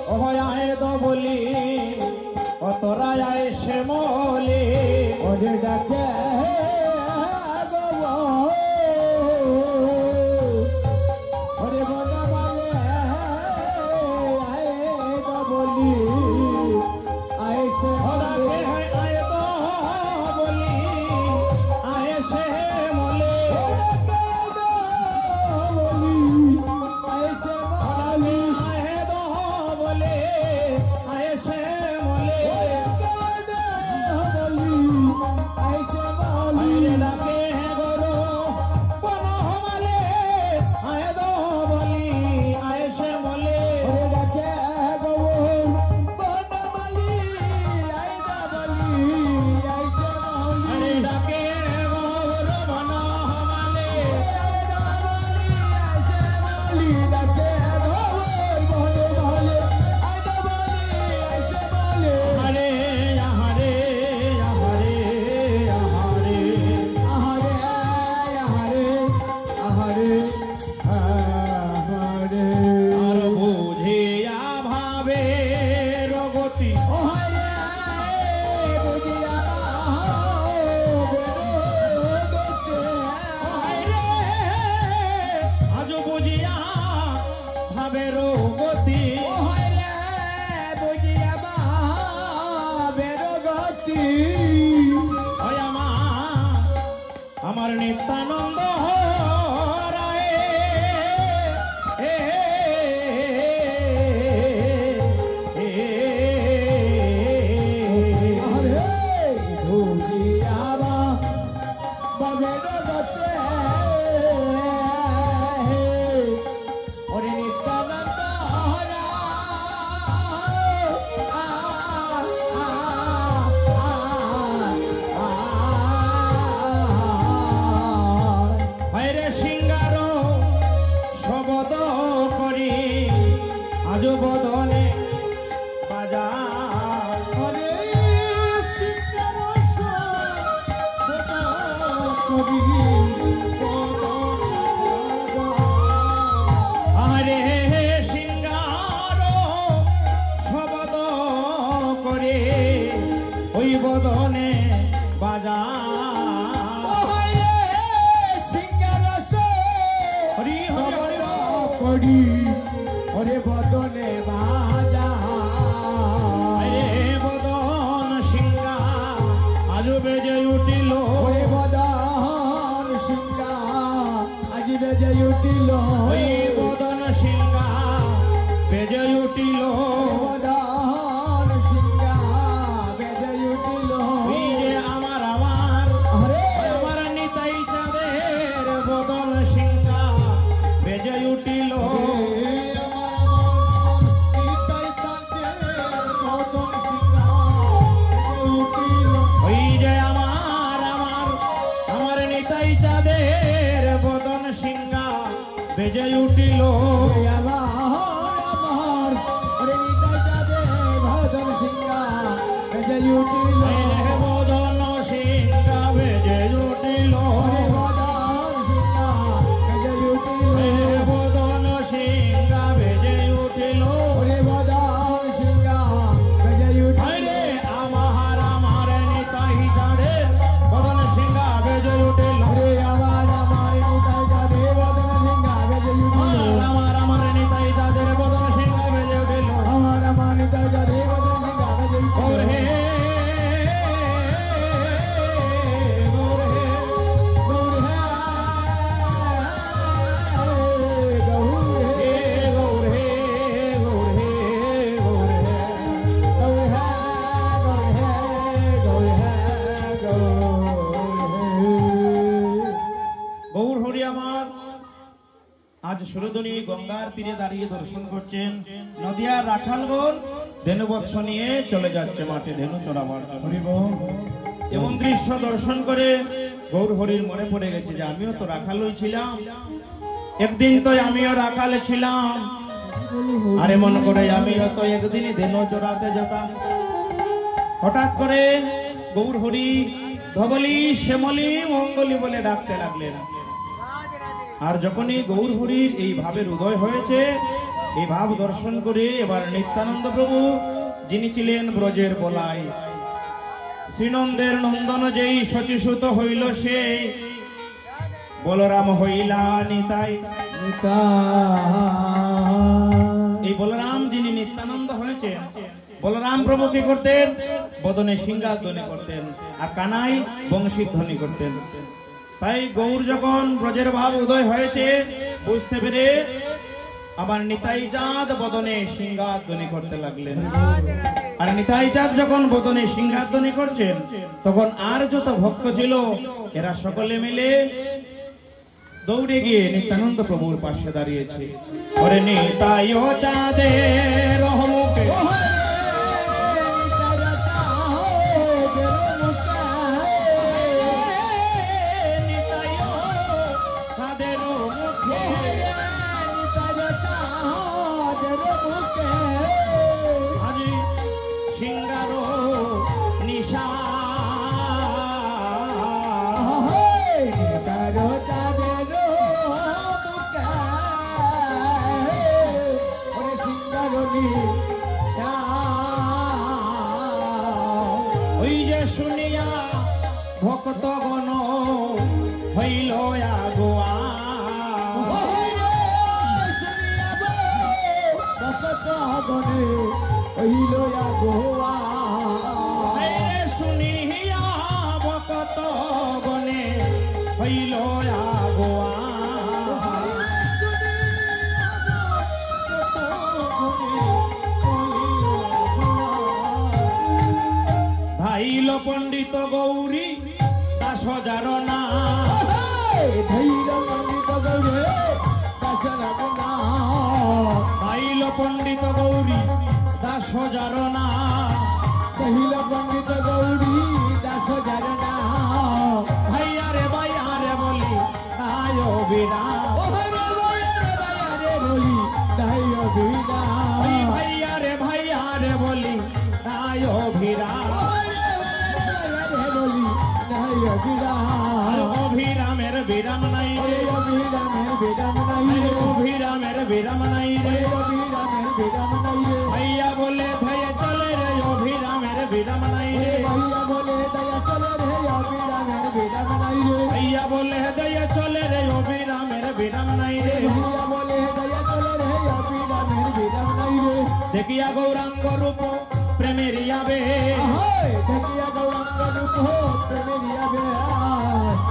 আয় দো বলি তোরা আয় শ্যামলি ওরে ডাকে ওরে বনা বলে আয় দো বলি আয় শ্যামলি আয় দো বলি আয় শ্যামলি আমার নিত্যানন্দ রায় বদনে বাজা আরে সিঙ্গার শবদ করে ওই বদনে বাজা সিঙ্গার হরি হরি করি ওরে বদনে বাজা রে বদন সিংহা আজ বেজে উঠিল ওরে বদন সিংহা আজ বেজে উঠিল ওই বদন সিংহা বেজে উঠিল বদন সিংহা বেজে উঠিল ওই যে আমার আমার নিতাই চাঁদের বদন সিংহা বেজে উঠিল চাঁদের বদন সিংহা বেজে উঠিল আমার বদন সিংহা বেজে উঠিল বদন সিংহা বেজে উঠিল বদন সিংহা বেজে উঠিল বদন সিংহা বেজে উঠিল আমার নিতাই চাঁদের বদন সিংহা বেজে উঠিল আজ সুরধনী গঙ্গার তীরে দাঁড়িয়ে দর্শন করছেন নদিয়ার রাখালগণ ধেনুবৎস নিয়ে চলে যাচ্ছে মাঠে ধেনু চড়াবার জন্য। এমন দৃশ্য দর্শন করে গৌর হরির মনে পড়ে গেছে যে আমিও তো রাখালই ছিলাম, একদিন তো আমিও রাখালে ছিলাম, আর এমন করে আমিও তো একদিনই ধেনু চড়াতে যেতাম। হঠাৎ করে গৌর হরি ধবলি শ্যামলি মঙ্গলি বলে ডাকতে লাগলেন। আর যখনই গৌর হরির এই ভাবের উদয় হয়েছে এই ভাব দর্শন করে এবার নিত্যানন্দ প্রভু যিনি ছিলেন ব্রজের বলাই, শ্রীনন্দের নন্দন যেই শচীসুত হইল সে বলরাম হইলা নিতাই। এই বলরাম যিনি নিত্যানন্দ হয়েছেন, বলরাম প্রভু কি করতেন? বদনে সিংহাধ্বনি করতেন, আর কানাই বংশীর ধ্বনি করতেন। তাই গৌর যখন ব্রজের ভাব উদয় হয়েছে বুঝতে পেরে আবার নিতাই চাঁদ বদনে সিংহাধ্বনি করতে লাগলেন। আর নিতাই চাঁদ যখন বদনে সিংহাধ্বনি করছেন তখন আর যত ভক্ত ছিল এরা সকলে মিলে দৌড়ে গিয়ে নিত্যানন্দ প্রভুর পাশে দাঁড়িয়েছে। ওরে নিতাই চাঁদের মুখে সিংহারো নিশা ওই যে শুনিয়া ভক্ত গণ হইল আগোয়া, শুনিয়া ভক্ত গণে হইল আগোয়া। ধাইল পণ্ডিত গৌরী দাস জারনা, ধাইল পণ্ডিত গৌরী দাস জারনা, কহিল পণ্ডিত গৌরী দাস জারনা। ভাইয়া রে বলি তাই বিরা, বলি তাই অভিরা, ভাইয়া রে বলি তাই ভিরা, বলি তাই অভিরা। অভিরামের বিরাম নাই রে, অভিরামের বিরাম নাই রে, অভিরামের বিরাম নাই রে, অভিরামের বিরাম নাই রে। ভাইয়া বলে ধয়ে চলে রে অভিরামের বিরাম নাই রে, ভাইয়া বলে দয়া চলে রে অভিরামের বিরাম নাই রে, ভাইয়া বলে দয়া চলে রে অভিরামের বিরাম নাই রে, ভাইয়া বলে দয়া চলে রে অভিরামের বিরাম নাই রে। দেখিয়া গৌরাঙ্গ রূপ প্রেমের ইয়াবে, দেখিয়া গৌরাঙ্গ রূপ প্রেমের ইয়াবে,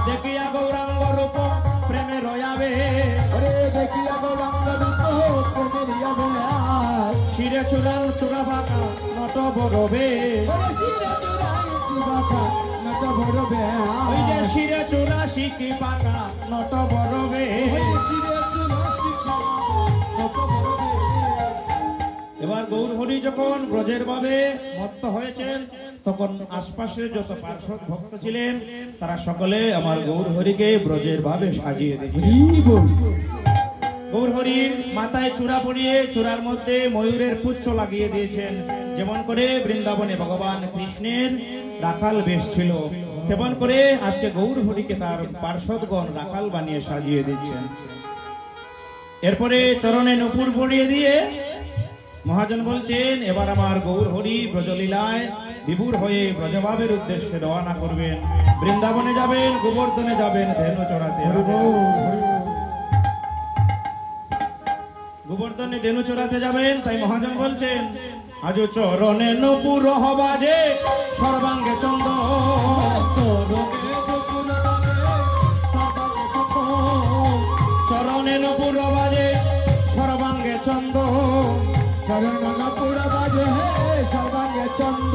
দেখিয়া গৌরাঙ্গ রূপ প্রেমে রয়াবে, ওরে দেখিয়া গৌরাঙ্গ রূপ প্রেমের ইয়াবে, শিরে চূড়ান চূড়া বাঁকা নত বরবে, ওরে শিরে চূড়াই চূড়াকা নত ভরবে, ওই যে শিরে চূড়া শিখি পাকা নত বরবে। শিরে চূড়া শিখি নত ভরবে। এবার গৌর হরি যখন ব্রজের ভাবে মত্ত হয়েছেন তখন আশপাশের যত পার্শ্বদ ভক্ত ছিলেন তারা সকলে আমার গৌর হরিকে ব্রজের ভাবে সাজিয়ে দিয়েছেন। গৌর হরির মাথায় চূড়া পরিয়ে চূড়ার মধ্যে ময়ূরের পুচ্ছ লাগিয়ে দিয়েছেন। যেমন করে বৃন্দাবনে ভগবান কৃষ্ণের রাখাল বেশ ছিল তেমন করে আজকে গৌর হরিকে তার পার্শ্বদগণ রাখাল বানিয়ে সাজিয়ে দিচ্ছেন। এরপরে চরণে নূপুর পরিয়ে দিয়ে মহাজন বলছেন এবার আমার গৌর হরি ব্রজলীলায় বিভোর হয়ে ব্রজভাবের উদ্দেশ্যে রওনা করবেন। বৃন্দাবনে যাবেন, গোবর্ধনে যাবেন, ধেনু চড়াতে। গোবর্ধনে ধেনু চড়াতে যাবেন, তাই মহাজন বলছেন আজ চরণে নূপুর বাজে সর্বাঙ্গে চন্দ, চরণে নূপুর বাজে সর্বাঙ্গে চন্দ, চরণ নূপুর বাজে সর্বাঙ্গে চন্দ,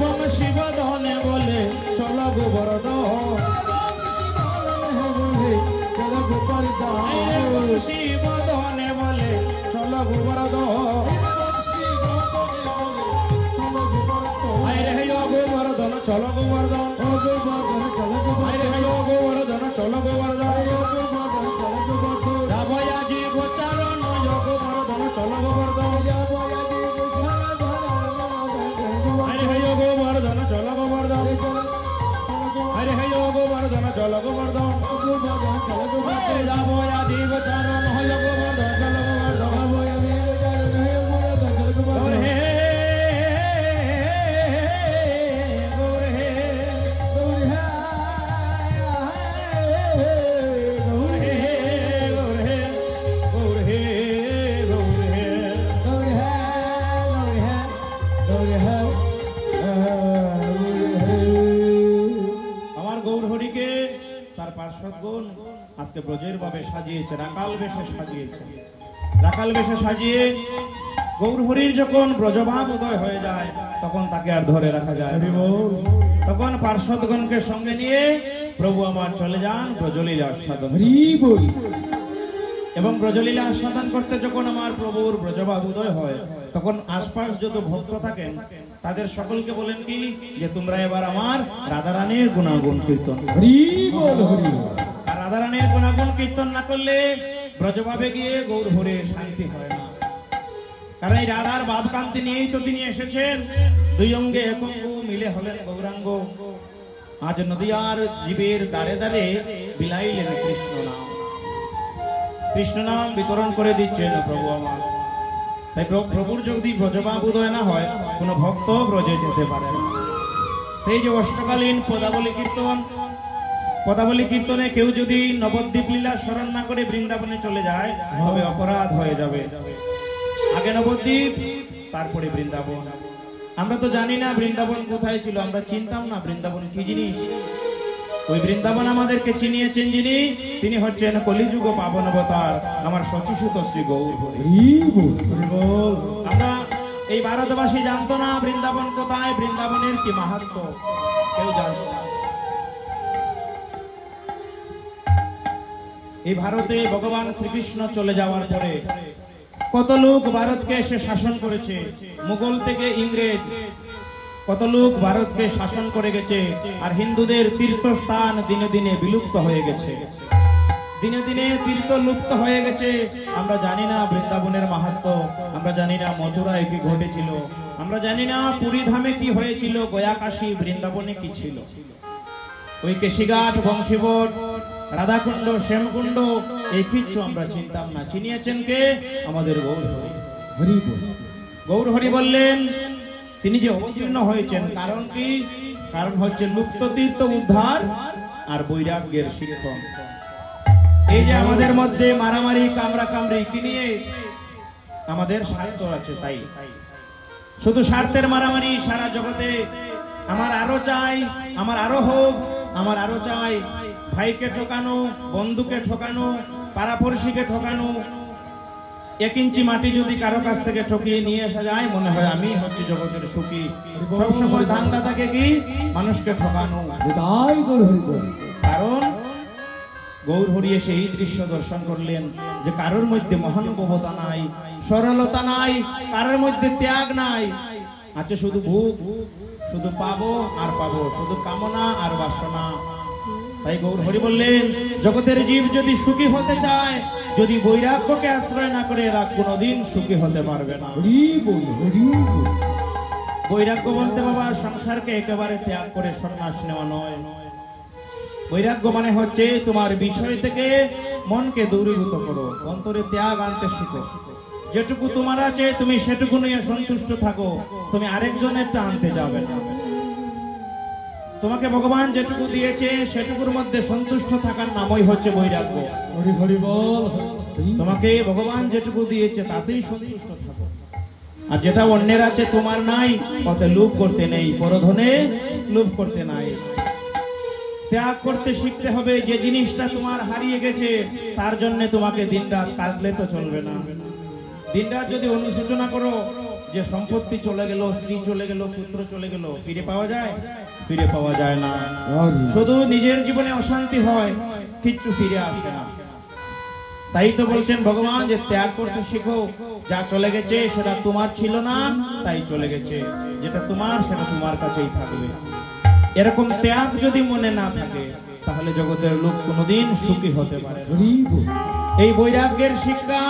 বংশী বদনে বলে চল গোবর্ধন, বংশী বদনে বলে চল গোবর্ধন, গোবর্ধন চল গোবর্ধন, গোবর্ধন চল গোবর্ধন, রাবয়াজি গোচারণ গোবর্ধন চল গোবর্ধন, গোবর্ধন চল গোবর্ধন, হরে হে গোবর্ধন চল গোবর্ধন, রাবয়াজি গোচারণ গোবর্ধন চল গোবর্ধন, আজকে ব্রজের ভাবে সাজিয়েছে, রাখাল বেশে সাজিয়েছে। রাখাল বেশে সাজিয়ে গৌর হরির যখন ব্রজভাব উদয় হয়ে যায় তখন তাকে আর ধরে রাখা যায় না। তখন পার্শ্বদগণকে সঙ্গে নিয়ে প্রভু আমার চলে যান ব্রজলীলা আস্বাদন। এবং ব্রজলীলা আস্বাদন করতে যখন আমার প্রভুর ব্রজভাব উদয় হয় তখন আশপাশ যত ভক্ত থাকেন তাদের সকলকে বলেন কি যে তোমরা এবার আমার রাধারানীর গুণাগুণ কীর্তন। আর রাধারানীর গুণাগুণ কীর্তন না করলে ব্রজভাবে গিয়ে গৌর হরির শান্তি হয় না। কারণ এই রাধার ভাবকান্তি নিয়েই তো তিনি এসেছেন। দুই অঙ্গে এক অঙ্গ মিলে হলেন গৌরাঙ্গ। আজ নদিয়ার জীবের দ্বারে দ্বারে বিলাইলেন কৃষ্ণ নাম। কৃষ্ণ নাম বিতরণ করে দিচ্ছেন প্রভু আমার। তাই প্রভুর যদি ব্রজভাব উদয় না হয় কোন ভক্ত ব্রজে যেতে পারে না। সেই যে অষ্টকালীন পদাবলী কীর্তনে কেউ যদি নবদ্বীপ লীলা স্মরণ না করে বৃন্দাবনে চলে যায় তবে অপরাধ হয়ে যাবে। আগে নবদ্বীপ তারপরে বৃন্দাবন। আমরা তো জানি না বৃন্দাবন কোথায় ছিল, আমরা চিনতাম না বৃন্দাবন কি জিনিস। ওই বৃন্দাবন আমাদেরকে চিনিয়েছেন যিনি, তিনি হচ্ছেন কলিযুগ পাবন অবতার আমার শচীসুত শ্রী গৌর হরি। আমরা এই ভারতবাসী জানতো না বৃন্দাবন কোথায়, বৃন্দাবনের কি মাহাত্ম্য কেউ জানতো না। এই ভারতে ভগবান শ্রীকৃষ্ণ চলে যাওয়ার পরে কত লোক ভারতকে এসে শাসন করেছে। মুঘল থেকে ইংরেজ কত লোক ভারতকে শাসন করে গেছে। আর হিন্দুদের তীর্থস্থান দিনে দিনে বিলুপ্ত হয়ে গেছে, দিনে দিনে তীর্থ লুপ্ত হয়ে গেছে। আমরা জানি না বৃন্দাবনের মাহাত্ম্য, আমরা জানি না মথুরায় কি ঘটেছিল, আমরা জানি না পুরী ধামে কি হয়েছিল, গয়া কাশী বৃন্দাবনে কি ছিল। ওই কেশিঘাট, বংশীবট, রাধাকুণ্ড, শ্যামকুণ্ড এই কিচ্ছু আমরা চিনতাম না। চিনিয়েছেন কে? আমাদের গৌর হরি। গৌর হরি বললেন তিনি যে অবতীর্ণ হয়েছেন কারণ কি? কারণ হচ্ছে লুপ্ত তীর্থ উদ্ধার আর বৈরাগ্যের শিক্ষণ। এই যে আমাদের মধ্যে মারামারি, কামড়া কামড়ি কি নিয়ে? আমাদের স্বার্থ আছে, তাই শুধু স্বার্থের মারামারি সারা জগতে। আমার আরো চাই, আমার আরো হোক, আমার আরো চাই। ভাইকে ঠকানো, বন্ধুকে ঠকানো, পাড়াপড়শিকে ঠকানো। 1 ইঞ্চি মাটি যদি কারো কাছ থেকে ঠকিয়ে নিয়ে আসা যায় মনে হয় আমি হচ্ছে জগতের সুখী। সবসময় ধান্দা থাকে কি? মানুষকে ঠকানো। কারণ গৌর হরি এসে এই দৃশ্য দর্শন করলেন যে কারোর মধ্যে মহানুভবতা নাই, সরলতা নাই, কারোর মধ্যে ত্যাগ নাই, আছে শুধু ভোগ, শুধু পাবো আর পাবো, শুধু কামনা আর বাসনা। তাই গৌর হরি বললেন জগতের জীব যদি সুখী হতে চায়, যদি বৈরাগ্যকে আশ্রয় না করে এরা কোনোদিন সুখী হতে পারবে না। বৈরাগ্য বলতে বাবা সংসারকে একেবারে ত্যাগ করে সন্ন্যাস নেওয়া নয়। বৈরাগ্য মানে হচ্ছে তোমার বিষয় থেকে মনকে দূরীভূত করো, অন্তরে ত্যাগ আনতে শিখো। যেটুকু তোমার আছে তুমি সেটুকু নিয়ে সন্তুষ্ট থাকো, তুমি আরেকজনেরটা আনতে যাবে না। তোমাকে ভগবান যেটুকু দিয়েছে সেটুকুর মধ্যে সন্তুষ্ট থাকার নামই হচ্ছে বৈরাগ্য। তোমাকে ভগবান যেটুকু দিয়েছে তাতেই সন্তুষ্ট থাকো। আর যেটা অন্যের আছে তোমার নাই, তাতে লোভ করতে নেই, পরধনে লোভ করতে নাই। ত্যাগ করতে শিখতে হবে। যে জিনিসটা তোমার হারিয়ে গেছে তার জন্য তোমাকে দিনরাত কাঁদলে তো চলবে না। দিনরাত যদি অনুশোচনা করো যে সম্পত্তি চলে গেল, স্ত্রী চলে গেল, পুত্র চলে গেল, ফিরে পাওয়া যায়? ফিরে পাওয়া যায় না। শুধু নিজের জীবনে অশান্তি হয়, কিচ্ছু ফিরে আসে না। তাই তো বলছেন ভগবান যে ত্যাগ করতে শিখো। যা চলে গেছে সেটা তোমার ছিল না, তাই চলে গেছে। যেটা তোমার সেটা তোমার কাছেই থাকবে। এরকম ত্যাগ যদি মনে না থাকে তাহলে জগতের লোক কোনোদিন সুখী হতে পারে। এই বৈরাগ্যের শিক্ষা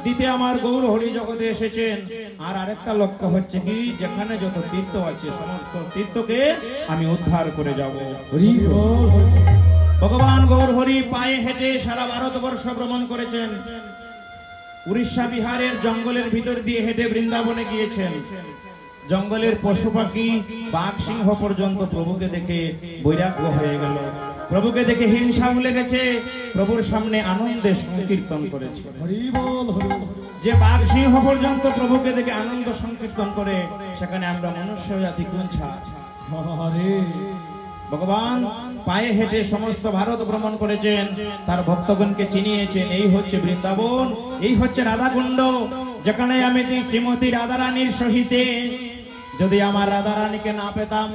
দিতে আমার গৌর হরি জগতে এসেছেন। আর আরেকটা লক্ষ্য হচ্ছে কি, যেখানে যত তীর্থ আছে সমস্ত তীর্থকে আমি উদ্ধার করে যাব। ভগবান গৌর হরি পায়ে হেঁটে সারা ভারতবর্ষ ভ্রমণ করেছেন। উড়িষ্যা বিহারের জঙ্গলের ভিতর দিয়ে হেঁটে বৃন্দাবনে গিয়েছেন। জঙ্গলের পশু পাখি, বাঘ, সিংহ পর্যন্ত প্রভুকে দেখে বৈরাগ্য হয়ে গেল। প্রভুকে দেখে হিংসা ভুলে গেছে, প্রভুর সামনে আনন্দে সংকীর্তন করেছে। যে বাঘ সিংহ পর্যন্ত প্রভুকে দেখে আনন্দ সংকীর্তন করে, সেখানে আমরা মনুষ্য জাতি কোন ছাড়। ভগবান পায়ে হেঁটে সমস্ত ভারত ভ্রমণ করেছেন, তার ভক্তগণকে চিনিয়েছেন। এই হচ্ছে বৃন্দাবন, এই হচ্ছে রাধাকুণ্ড, যেখানে আমি শ্রীমতী রাধারানীর সহিতে যদি আমার রাধারানীকে না পেতাম,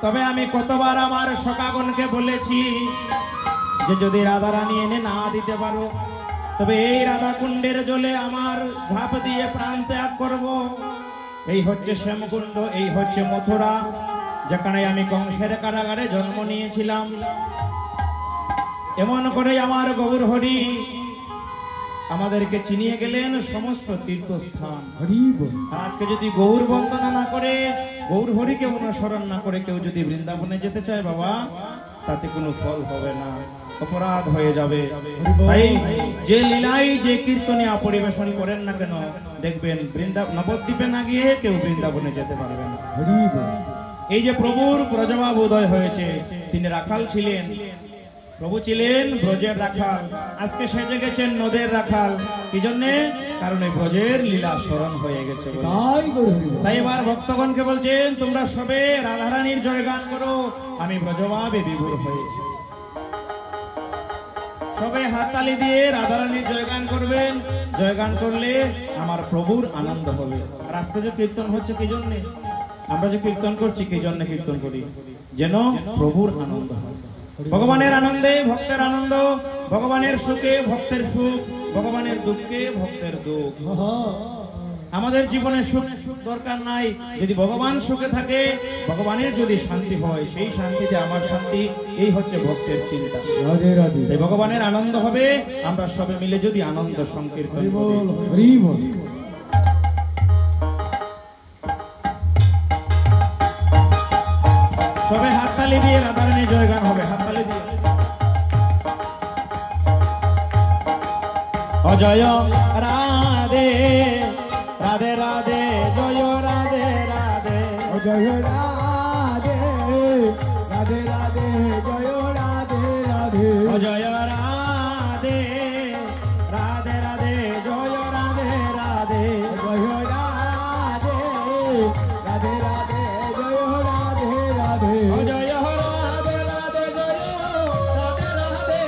তবে আমি কতবার আমার সখাগণকে বলেছি যে যদি রাধারানী এনে না দিতে পারো, তবে এই রাধাকুণ্ডের জলে আমার ঝাঁপ দিয়ে প্রাণ ত্যাগ করব। এই হচ্ছে শ্যামকুণ্ড, এই হচ্ছে মথুরা, যেখানে আমি কংসের কারাগারে জন্ম নিয়েছিলাম। এমন করে আমার গৌর হরি আমাদেরকে চিনিয়ে গেলেন সমস্ত তীর্থস্থান। আর আজকে যদি গৌর বন্দনা না করে, গৌর হরিকে অনুসরণ না করে কেউ যদি বৃন্দাবনে যেতে চায় বাবা, তাতে কোনো ফল হবে না, অপরাধ হয়ে যাবে। তাই যে লীলাই যে কীর্তনিয়া পরিবেশন করেন না কেন, দেখবেন নবদ্বীপে না গিয়ে কেউ বৃন্দাবনে যেতে পারবে না। এই যে প্রভুর ব্রজভাব উদয় হয়েছে, তিনি রাখাল ছিলেন, প্রভু ছিলেন ব্রজের রাখাল, আজকে সেজে গেছেন নদের রাখাল। কি জন্যে? কারণ এই ব্রজের লীলা স্মরণ হয়ে গেছে। তাই এবার ভক্তগণকে বলছেন, তোমরা সবে রাধারানীর জয়গান করো, আমি ব্রজভাবে বিভোর হয়েছি। সবে হাততালি দিয়ে রাধারানীর জয়গান করবেন। জয়গান করলে আমার প্রভুর আনন্দ হবে। আর আজকে যে কীর্তন হচ্ছে কি জন্যে? আমরা যে কীর্তন করছি কি জন্য কীর্তন করি? যেন প্রভুর আনন্দ হয়। ভগবানের আনন্দে ভক্তের আনন্দ, ভগবানের সুখে ভক্তের সুখ, ভগবানের দুঃখে ভক্তের দুঃখ। আমাদের জীবনে সুখ দরকার নাই, যদি ভগবান সুখে থাকে, ভগবানের যদি শান্তি হয়, সেই শান্তিতে আমার শান্তি। এই হচ্ছে ভক্তের চিন্তা। তাই ভগবানের আনন্দ হবে, আমরা সবে মিলে যদি আনন্দ সংকীর্তন করি। সবে হাততালি দিয়ে রাধারানী জয়গান হবে, হাততালি দিয়ে। অজয় রাধে রাধে রাধে, জয় রাধে রাধে, জয় রাধে রাধে রাধে, জয় রাধে রাধে, অজয় রাধে রাধে রাধে, জয় রাধে রাধে, জয় রাধে রাধে রাধে, জয় রাধে রাধে, অজয় রাধে রাধে, জয়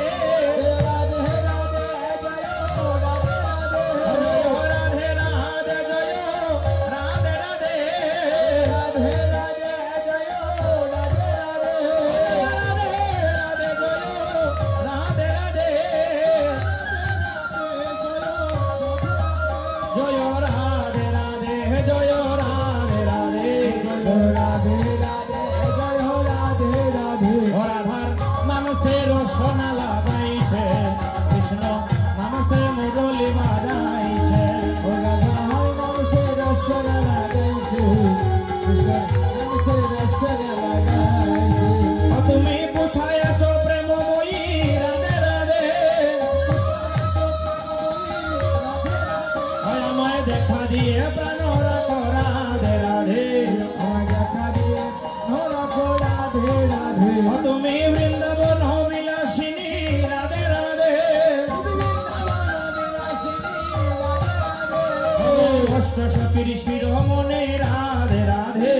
রাধে রাধে, রাধে রাধে, জয় রাধে রাধে, রাধে রাধে, জয় রাধে রাধে, রাধে রাধে, জয় রাধে তুমি কোথায় আছো প্রেমময়ী, রাধে রাধে, আমায় দেখা দিয়ে প্রাণ রাখো, রাধে রাধে, তুমি বৃন্দাবন বিলাসিনী, রাধে রাধে, অষ্টসখীর শিরোমণি, রাধে রাধে,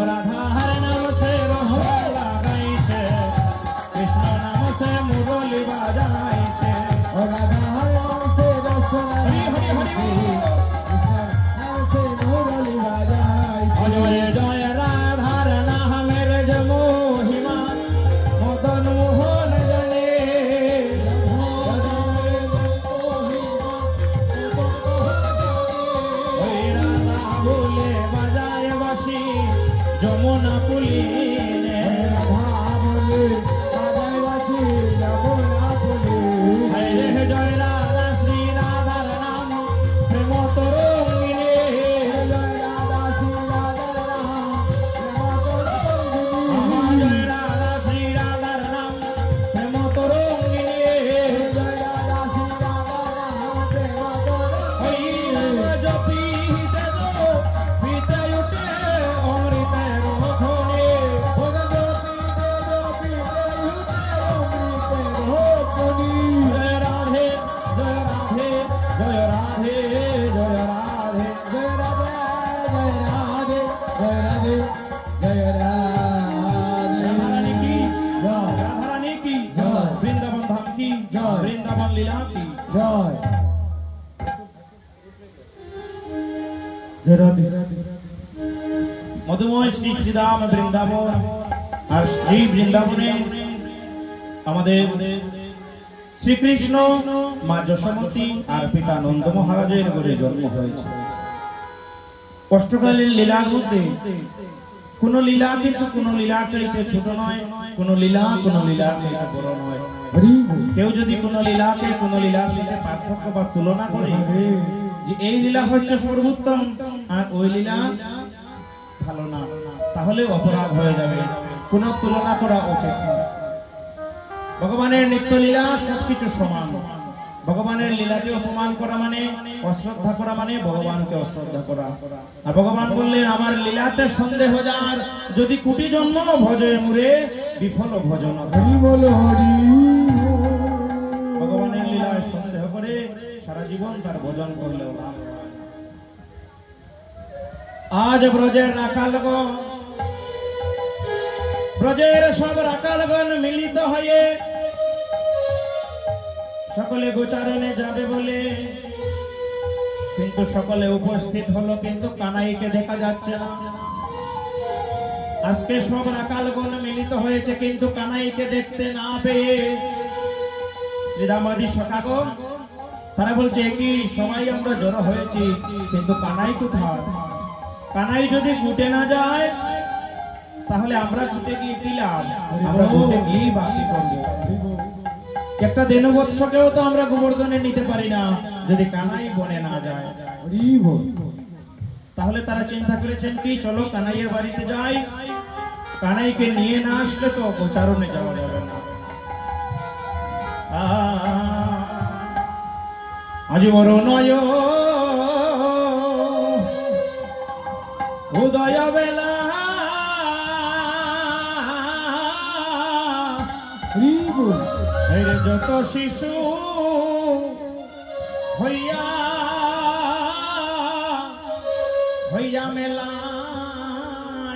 রাধার নাম সে রসগোল্লা গাইছে, কৃষ্ণ নাম সে মুরলি বাজাইছে, হরি হরি হরি, জয় রাধার নামের যে মহিমা, মদন মোহন জানে, ওই রাধা বলে বাজায় বাঁশি যমুনা পুলিনে, জয় রাধা শ্রী রাধার নাম প্রেম তরঙ্গিনী, জয় রাধা শ্রী রাধার নাম প্রেম তরঙ্গিনী, ওই নাম জপিতে গো পিতে উঠে অমৃতের খনি, জয় রাধে জয় রাধে, জয় রাধে জয় রাধে, জয় রাধে, জয় রাধে, জয় রাধে। মধুময় শ্রী শ্রীরাম বৃন্দাবন আর শ্রী বৃন্দাবনে আমাদের শ্রীকৃষ্ণ মা যশোমতী আর পিতা নন্দ মহারাজের ঘরে জন্ম হয়েছে। কষ্টকালীন লীলার মধ্যে কোন লীলা কিন্তু কোন লীলা চাইতে ছোট নয়, কোন লীলা চাইতে বড় নয়। কেউ যদি কোন লীলাকে কোন লীলার সাথে পার্থক্য বা তুলনা করে যে এই লীলা হচ্ছে সর্বোত্তম আর ওই লীলা ভালো না, তাহলে অপরাধ হয়ে যাবে। কোন তুলনা করা উচিত নয়। ভগবানের নিত্য লীলা সবকিছু সমান। ভগবানের লীলাকে অপমান করা মানে, অশ্রদ্ধা করা মানে ভগবানকে অশ্রদ্ধা করা। আর ভগবান বললেন আমার লীলাতে সন্দেহ যার, যদি কোটি জন্ম ভজে মুরে বিফল ভজন। ভগবানের লীলায় সন্দেহ করে সারা জীবন তার ভজন করলেও লাভ হয় না। আজ ব্রজের রাখালগণ, ব্রজের সব রাখালগণ মিলিত হয়ে সকলে গোচারণে যাবে বলে, কিন্তু সকলে উপস্থিত হলো, কিন্তু কানাইকে দেখা যাচ্ছে না। আজকে সব রাখালগণ মিলিত হয়েছে, কিন্তু কানাইকে দেখতে না পেয়ে শ্রীরামাদি সখাগণ তারা বলছে কি সবাই আমরা জড়ো হয়েছি, কিন্তু কানাই কোথায়? কানাই যদি গুটে না যায় তাহলে আমরা গুটে গিয়ে কি লাভ? আমরা গুটে গিয়ে বাকি করবো। একটা দেনবৎসকেও তো আমরা গোবর্ধনে নিতে পারি না যদি কানাই বনে না যায়। তাহলে তারা চিন্তা করেছেন কি চলো কানাইয়ের বাড়িতে যাই, কানাইকে নিয়ে না আসলে তো গোচারণে যাওয়া যাবে না। আজ বড় নয় উদয় বেলা, যত শিশু হইয়া হইয়া মেলা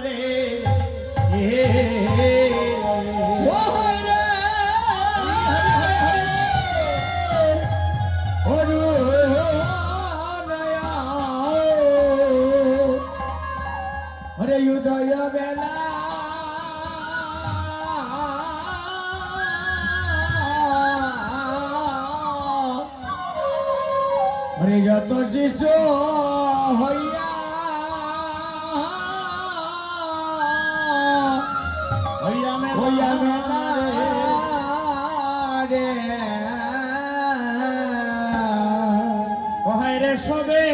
রে হরে উদয় বেলা হরে যত শিশু হইয়া হইয়া হইয়া মেলা রে ওহাই রে সবে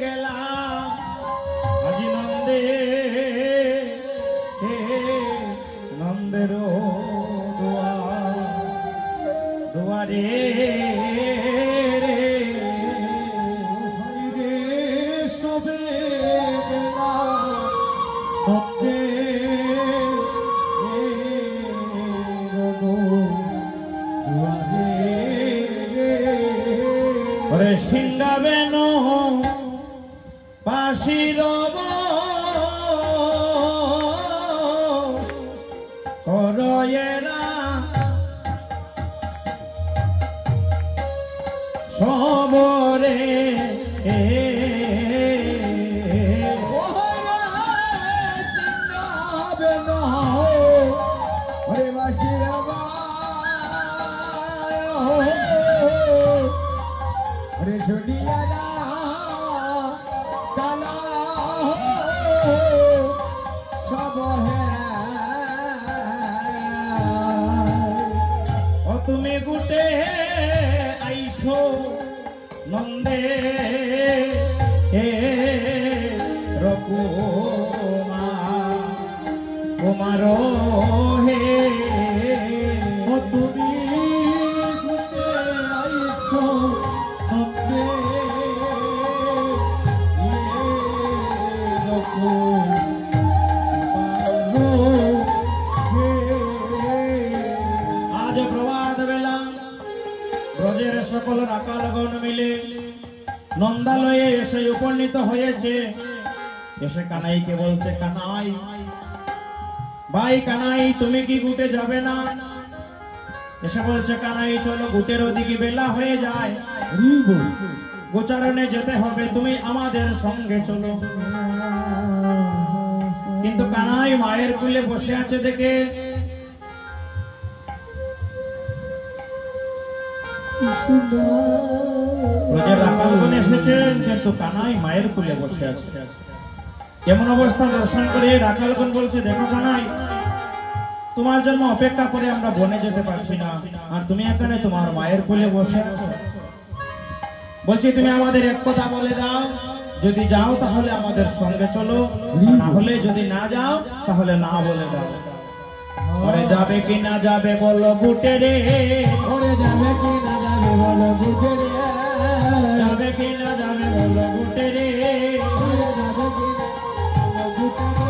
গেলাম আজি নন্দে নন্দের দুয়ারে সিংহাবেন পাশির করয়েরা সবরে সিংহাবেন হরে বাসির হরে শুনিয়ারা কালা সব ও তুমি গুটে আইছো নন্দে রকুমা কুমার হে ও তুমি গুটে আইছো নন্দে আজ প্রভাত বেলা ব্রজের সকল রাখালগণ মিলে নন্দালয়ে এসে উপনীত হয়েছে। এসে কানাইকে বলছে, কানাই ভাই কানাই তুমি কি গুটে যাবে না? এসে বলছে, কানাই চলো গুটের ওদিকে বেলা হয়ে যায়। গোচারণে যেতে হবে, তুমি আমাদের সঙ্গে চলো। কিন্তু কানাই মায়ের কোলে বসে আছে দেখে ব্রজের রাখালগণ এসেছেন, কিন্তু কানাই মায়ের কোলে বসে আছে। এমন অবস্থা দর্শন করে রাখালগণ বলছে, দেখো কানাই, তোমার জন্য অপেক্ষা করে আমরা বনে যেতে পারছি না, আর তুমি এখানে তোমার মায়ের কোলে বসে আছো। বলছি তুমি আমাদের এক কথা বলে দাও, যদি যাও তাহলে আমাদের সঙ্গে চলো, আর না হলে যদি না যাও তাহলে না বলে দাও। ওরে যাবে কি না যাবে বলো বুটে রে, ওরে যাবে কি না যাবে বলো বুঝে রে, যাবে কি না যাবে বলো বুটে রে, ওরে যাবে কি না যাবে বুঝে রে,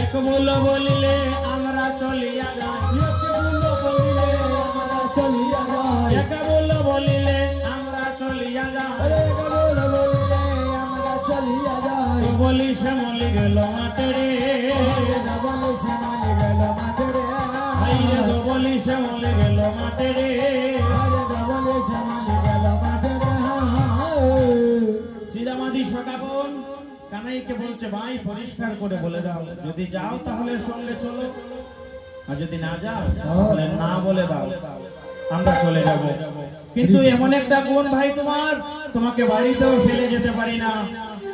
এক বলো বলিলে আমরা চলিয়া যাই, একে বলো বলিলে আমরা চলিয়া যাই, এক বলো বলিলে আমরা চলিয়া যাই। ওরে একে বলো বলিলে আমরা চলিয়া যাই, তো বলি সে মলি গেল মাঠে রে, ওরে যাবলে সমানে গেল মাঠে রে, ভাইরে তো বলি সে মলি গেল মাঠে রে। ওরে যাবলে সমানে গেল মাঠে রে। শ্রীরামাদি সখাগণ কানাইকে বলছে, ভাই পরিষ্কার করে বলে দাও, যদি যাও তাহলে সঙ্গে চলো, আর যদি না যাও তাহলে না বলে দাও, আমরা চলে যাব। কিন্তু এমন একটা গুণ ভাই তোমার, তোমাকে বাড়িতেও ফেলে যেতে পারি না,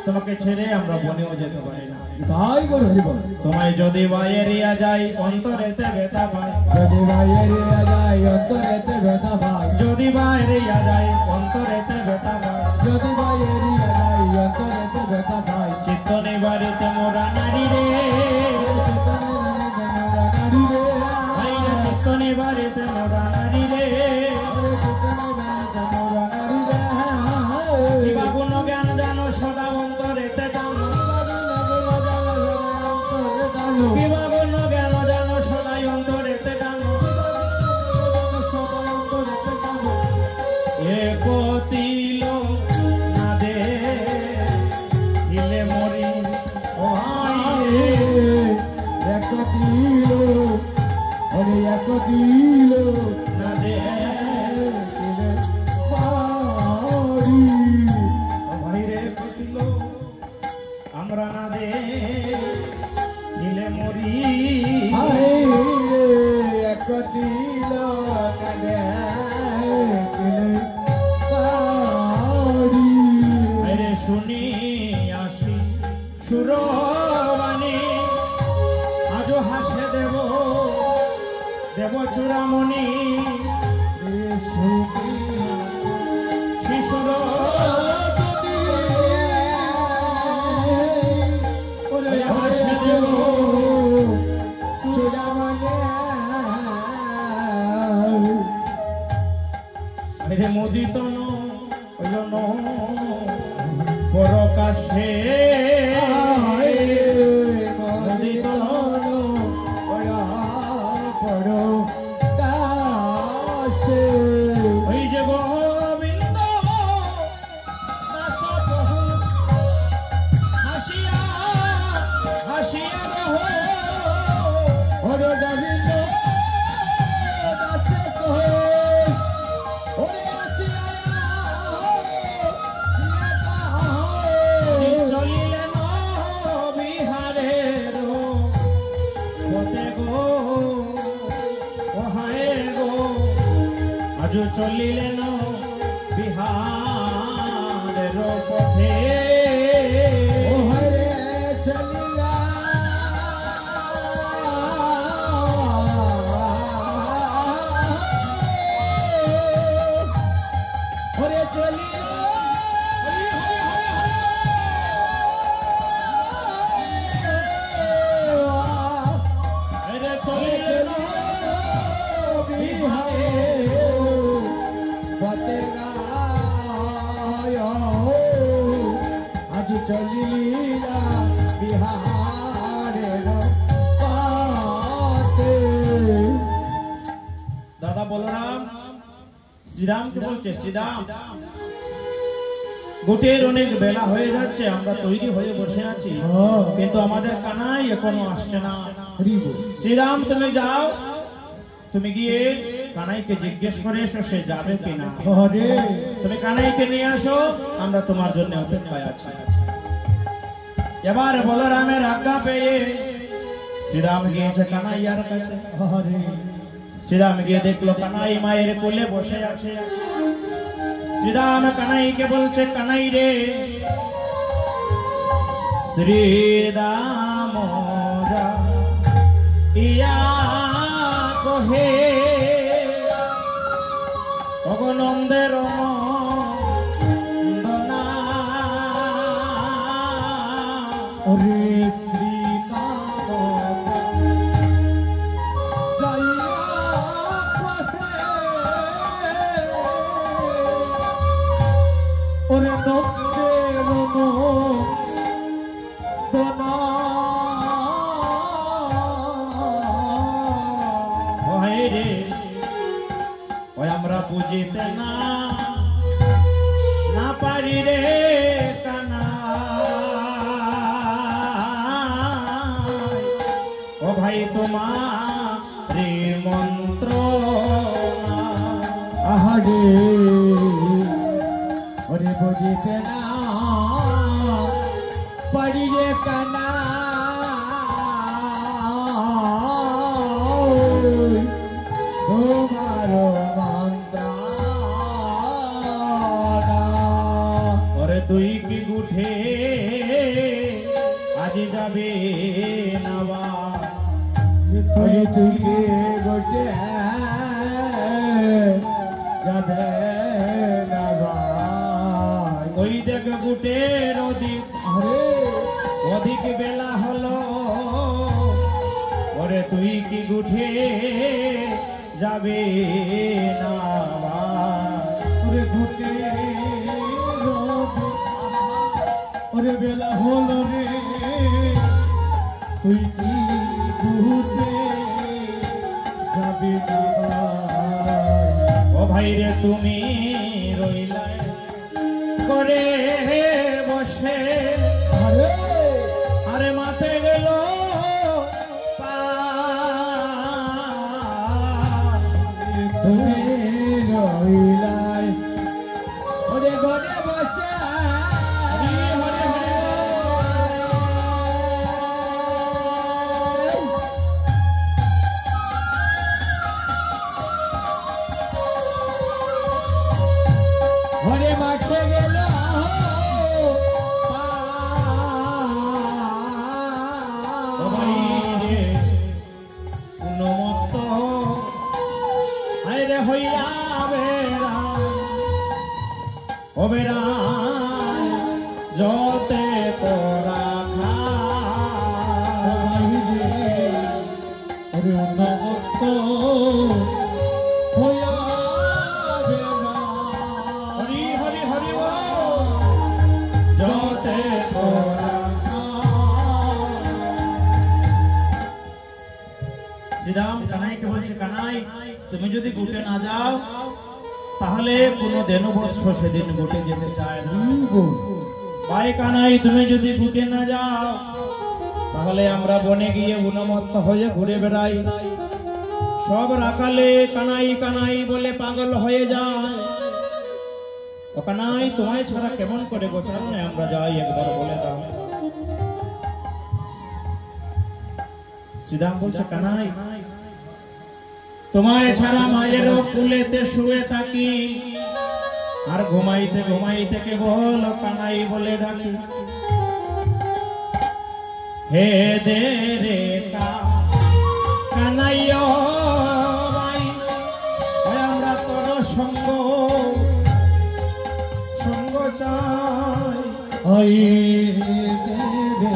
তোমাকে ছেড়ে আমরা বনেও যেতে পারি না। তাই করে হরিব, তোমায় যদি বাইরিয়া যাই অন্তরেতে ব্যথা পাই, যদি বাইরিয়া যাই অন্তরেতে ব্যথা পাই, যদি বাইরিয়া যাই অন্তরেতে ব্যথা পাই, যদি বাইরিয়া যাই অন্তরেতে ব্যথা পাই, চিত্ত নিবারিতে মোরা নারী রে, ভাইরে চিত্ত নিবারিতে মোরা নারী রে। কিবা গুণ জ্ঞান জানো সদা অন্তরেতে জানো, কিবা গুণ জ্ঞান জানো সদাই অন্তরেতে জানো। এ কতিল না দে দিলে মরি ও না দে ভাইরে কতিল আমরা না দে দিলে মরি। আরে শুনি আসি সুরবাণী, আজও হাসে দেব দেব চূড়ামণি, শিশুর হাসে দেব আরে মোদিত পরকাশে, মোদিত ওই যে গোবিন্দ দাস বহু হাসিয়া হাসিয়া রহ, চলিলেন বিহারের পথে গো, ওহায় গো, আজ চলিলেন বিহারের পথে। আরে চলিলেন আজ চলিলা বিহারের পথে। দাদা বলরাম শ্রীরামকে বলছে, শ্রীরাম গোটের অনেক বেলা হয়ে যাচ্ছে, আমরা তৈরি হয়ে বসে আছি, কিন্তু আমাদের কানাই এখনো আসছে না। শ্রীরাম তুমি যাও, তুমি গিয়ে কানাইকে জিজ্ঞেস করে এসো সে যাবে কিনা। হরে তুমি কানাইকে নিয়ে আসো, আমরা তোমার জন্য অপেক্ষায় আছি। এবার বলরামের আজ্ঞা পেয়ে শ্রীরাম গিয়েছে কানাইয়ার কাছে। হরে শ্রীরাম গিয়ে দেখলো কানাই মায়ের কোলে বসে আছে। শ্রীরাম কানাইকে বলছে, কানাই রে, শ্রীরাম ইয়া কহে ভগনন্দের নন্দনা। ওরে শ্রীরাম যাইয়া ওরে নন্দের নন্দনা। ওহে রে, ওই আমরা বুঝিতে না পারি রে কানা। ও ভাই তোমার মন্ত্র আহারে ওরে বুঝিতে না পারি রে কানা। তোমার মন্ত্র ওরে তুই কি উঠে আজ যাবে নাবা। তুই তুই গোটে যাবে না ভাই। ওই দেখ গুটের অধিক আরে অধিক বেলা হলো। ওরে তুই কি উঠে যাবে না ওরে ঘুটে ওরে বেলা হলো রে তুই কি ঘুটে যাবি না ভাই। ও ভাই রে, তুমি রইলা করে বসে। আরে আরে মাঠে গেল তুমি রইলাই ওরে ঘরে বসে। ঘরে মাঠে গেল উন্মত্ত হায় রে হইয়া বেড়া। ও বেড়া যতে তোরা ওরে নমস্ত হইয়া বেড়া। হরি হরি হরি যতে তোরা। শ্রীরাম কানাইকে বলছে, কানাই তুমি যদি গুটে না যাও তাহলে কোন দেনবৎস সেদিন গুটে যেতে চায় না। ভাই কানাই তুমি যদি গুটে না যাও তাহলে আমরা বনে গিয়ে উন্মত্ত হয়ে ঘুরে বেড়াই। সব রাখালে কানাই কানাই বলে পাগল হয়ে যায়। ও কানাই, তোমায় ছাড়া কেমন করে গোছানো না আমরা যাই, একবার বলে দাও। শ্রীরাম বলছে, কানাই তোমায় ছাড়া মায়ের কুলেতে শুয়ে থাকি, আর ঘুমাইতে ঘুমাইতে কেবল কানাই বলে ডাকি। হে দে রে কানাই ভাই, আমরা তোর সঙ্গ সঙ্গ চাই। ওই দেবে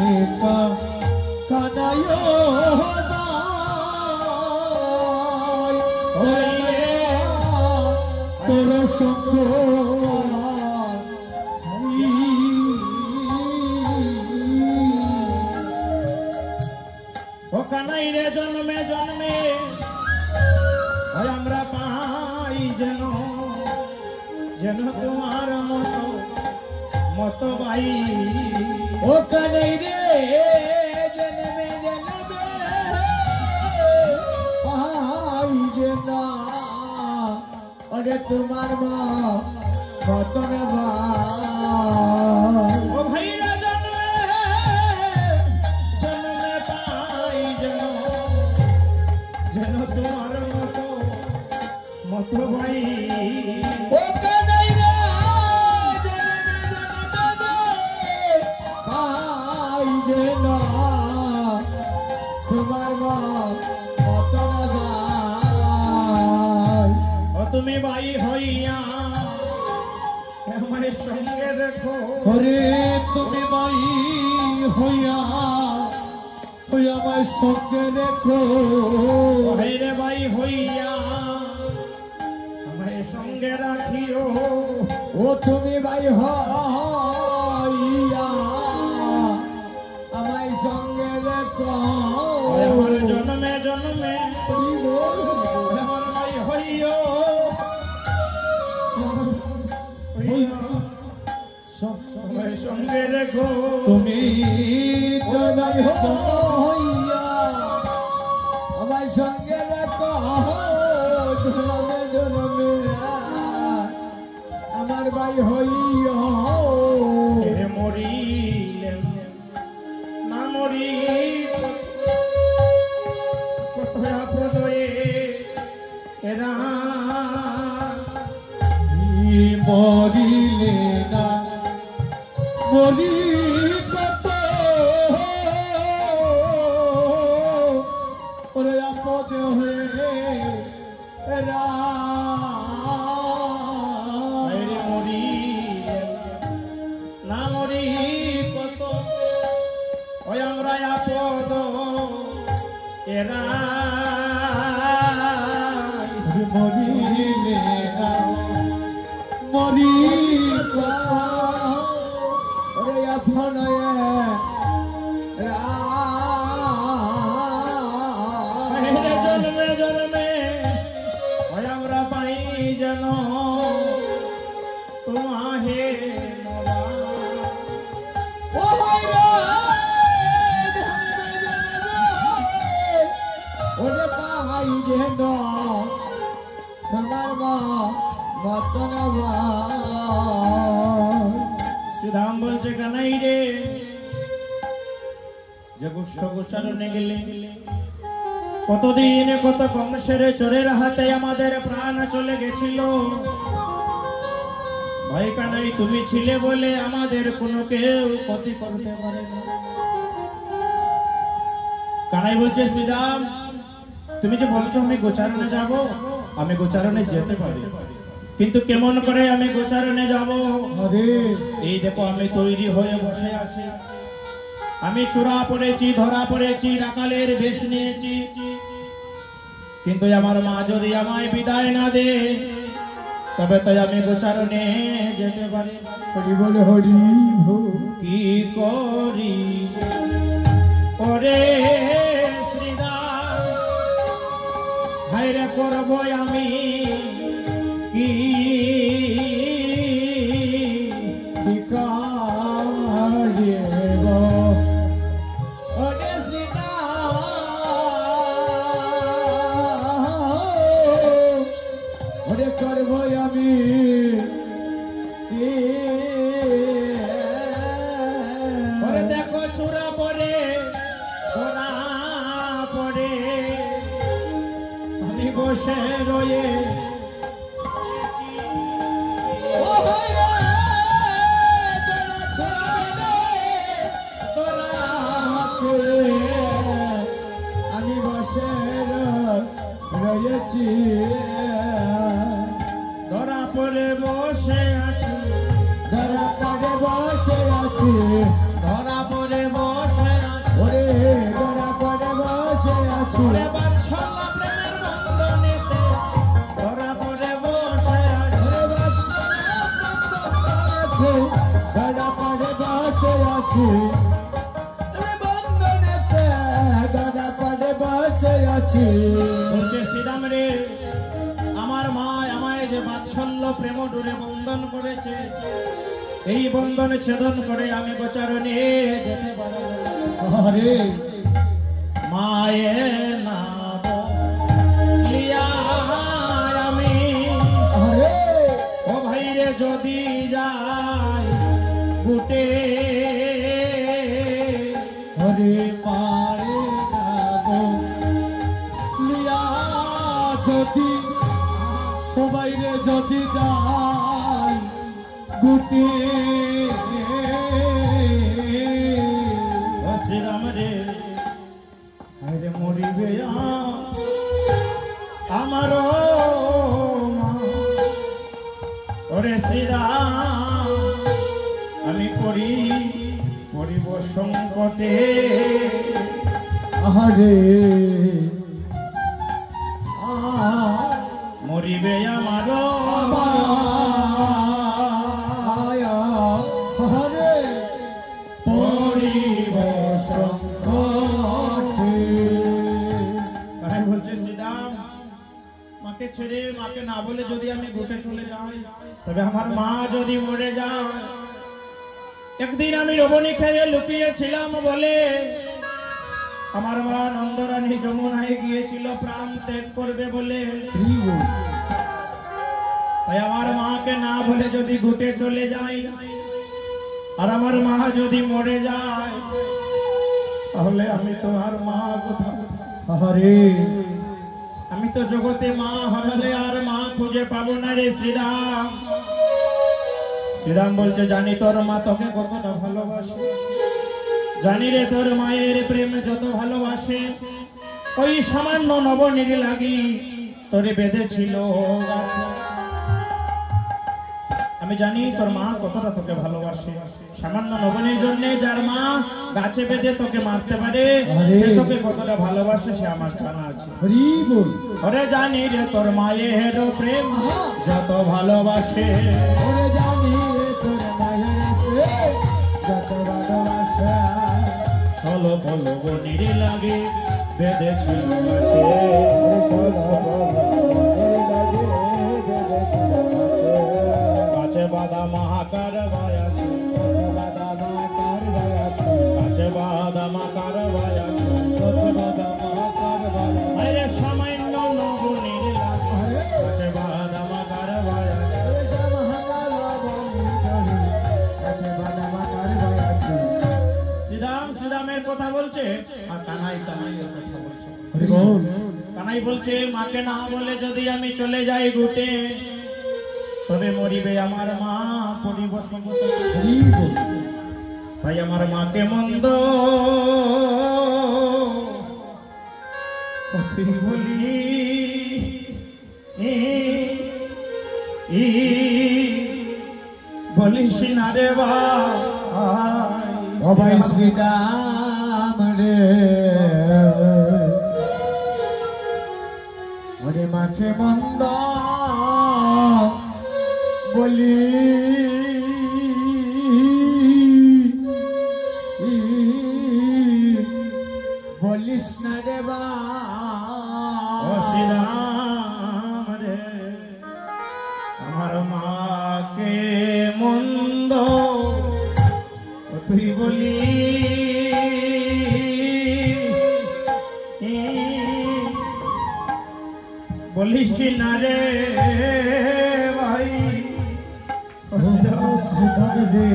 কানায় তোর সঙ্গ ও কানাই রে, জন্মে জন্মে আমরা পাই যেন যেন তোমার মতো ভাই। ও কানাই রে, জন্মে জন্মে পাই যেন ওরে তোমার মা মতন ভাই ও ভাইরা জন্মে জন্মে পাই যেন যেন তোমার মতো ভাই ও কানাই রে জনমে জনমে ভাই যেন তোমার মা মতন ভাই ও তুমি ভাই হইয়া আমার সঙ্গে দেখো ওরে তুমি ভাই হইয়া ওই আমার সঙ্গে দেখো রে ভাই হইয়া আমার সঙ্গে রাখিও ও তুমি ভাই হইয়া আমার সঙ্গে দেখো আমার জন্মে জন্মে আমার ভাই হইও আমার সঙ্গে দেখো তুমি জনাই হইয়া আমার সঙ্গে দেখো জনমে জনমে আমার ভাই হইয়া এ মরিলেন না মরি কত আপদয়ে এরা মরিলে না মরি কত ওরে আপদ হয়ে এরা বাইরে মরিলেন না মরি কত ওই আমরা আপদ এরা মরিলে না মরি ওরে আপন জন্মে জন্মে ওই আমরা পাই যেন তোমাহে ও ওরে পাই যেন তোমার মা মতন শ্রীরাম বলছে কানাই রে যে গুষ্ঠ গোচারণে গেলে কতদিন কত কংসের চোরের হাতে আমাদের প্রাণ চলে গেছিল ভাই কানাই তুমি ছিলে বলে আমাদের কোনো কেউ ক্ষতি করতে পারে না কানাই বলছে শ্রীরাম তুমি যে বলছো আমি গোচারণে যাব আমি গোচারণে যেতে পারি কিন্তু কেমন করে আমি গোচারণে যাব আরে এই দেখো আমি তৈরি হয়ে বসে আছি আমি চূড়া পড়েছি ধরা পড়েছি রাখালের বেশ নিয়েছি কিন্তু আমার মা যদি আমায় বিদায় না দে তবে তাই আমি গোচারণে যেতে পারি হরি বলে হরি কি করি ওরে শ্রীরাম হায়রে করব আমি কি বিকারিব ওরে সীতা ওরে করব আমি কি ওরে দেখো চূড়া পড়ে ধরা পড়ে আমি বসে রয়ে ও হইরা আমি বসে রয়েছি ধরা পড়ে বসে আছি ধরা পড়ে বসে আছি ধরা পড়ে বসে আছি ওরে ধরা পড়ে বসে আছি ওরে বাৎসল্য প্রেমের বন্ধনেতে ধরা পড়ে বসে আছি ওরে ধরা পড়ে বসে আছি বন্ধনেতে ধরা পড়ে বসে আছি বলছে শ্রীরাম রে আমার মা আমায় যে বাৎসল্য প্রেম ডোরে বন্ধন করেছে এই বন্ধন ছেদন করে আমি গোচারণে যেতে পারবো না। আরে মায়ের নাম লিয়া আমি আরে গুটে হরে পারে যাবো লিয়া যদি বাইরে যদি যাই গুটে শ্রীরাম রে আরে মরিবে আমার মা ওরে শ্রীরাম আমি পরিব সংকটে আরে মরিবে আমার হরে পরিব সংকটে তাই বলছে শ্রীরাম মাকে ছেড়ে মাকে না বলে যদি আমি ঘুটে চলে যাই তবে আমার মা যদি মরে যায় একদিন আমি রবণী খেয়ে লুকিয়েছিলাম বলে আমার মা নন্দরানী যমুনায় গিয়েছিল প্রাণ ত্যাগ করবে বলে তাই আমার মাকে না বলে যদি ঘুটে চলে যাই আর আমার মা যদি মরে যায় তাহলে আমি তো আর মা কোথাও হরে আমি তো জগতে মা হলে আর মা খুঁজে পাবো না রে শ্রীরাম শ্রীরাম বলছে জানি তোর মা তোকে কতটা ভালোবাসে জানি রে তোর মায়ের প্রেম যত ভালোবাসে ওই সামান্য নবনীর লাগি তোরে বেঁধেছিল আমি জানি তোর মা কতটা তোকে ভালোবাসে সামান্য নবনীর জন্য যার মা গাছে বেঁধে তোকে মারতে পারে সে তোকে কতটা ভালোবাসে সে আমার জানা আছে ওরে জানি রে তোর মায়ের প্রেম যত ভালোবাসে ওরে জানি রে তোর মায়ের প্রেম যত ভালোবাসে চলো বলো বনির লাগে বেঁধেছিল গাছে বাদা মহাকার বায়াছে গাছে বাদা মাকার বায়াছে আরে সামান্য নবনীর লাগে গাছে বাদা মাকার বায়াছে শ্রীরাম শ্রীরামের কথা বলছে আর কানাই কানাইয়ের কথা বলছে কানাই বলছে মাকে না বলে যদি আমি চলে যাই ঘুটে তবে মরিবে আমার মা পরিব সংকটে তাই আমার মাকে মন্দ বলি বলিস না রে ভাই শ্রীরাম রে ওরে মাকে মন্দ বলি বলিস না রে শ্রীরাম রে আমার মাকে মন্দ তুই বলি বলিস না রে ভাই রে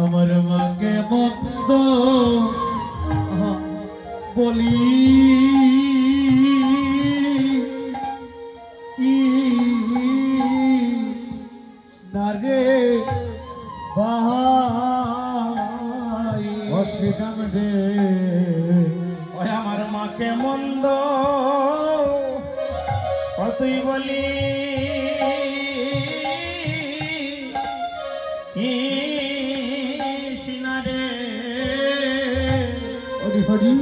আমার মাকে মন্দ বলি না রে ভাই শ্রীরাম রে ওই আমার মাকে মন্দ তুই বলি সিনারে হরি হরি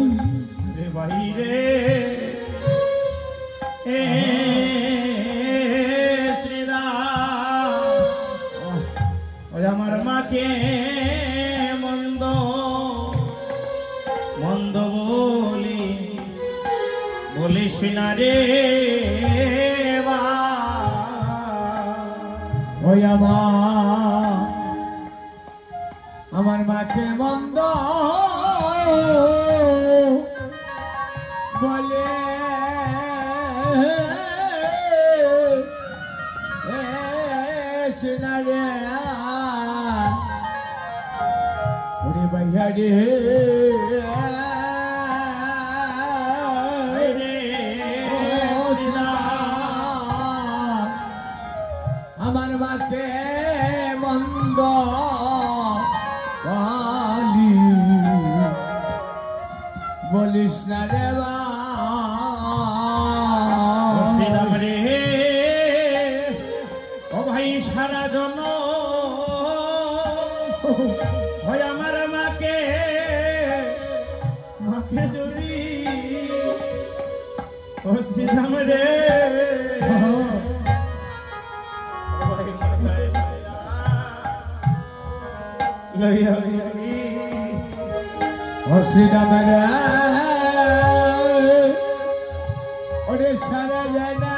রে বাইরে শ্রীরাম ওই আমার মাকে মন্দ মন্দ বলিস না রে ওই আমার মাকে মন্দ বলে সিনারে ওরে ভাইয়া রে আমার মাকে মন্দ বলি বলিস না রে শ্রীরাম রে ও ভাই সারা জন হয় আমার মাকে মাকে যদি ও শ্রীরাম রে শ্রীরাম রে ওরে সারা যায় না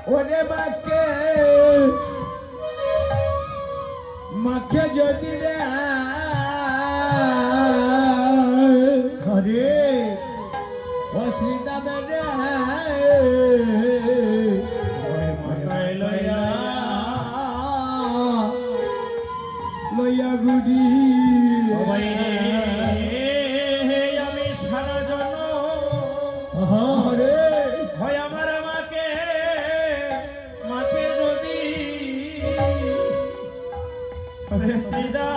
ওরে মাকে মাকে যদি রে ঘরে ও শ্রীরাম রে লইয়া গুড়ি আমি সারা জন হরে হয় আমার মাকে মাকে যদি সিদা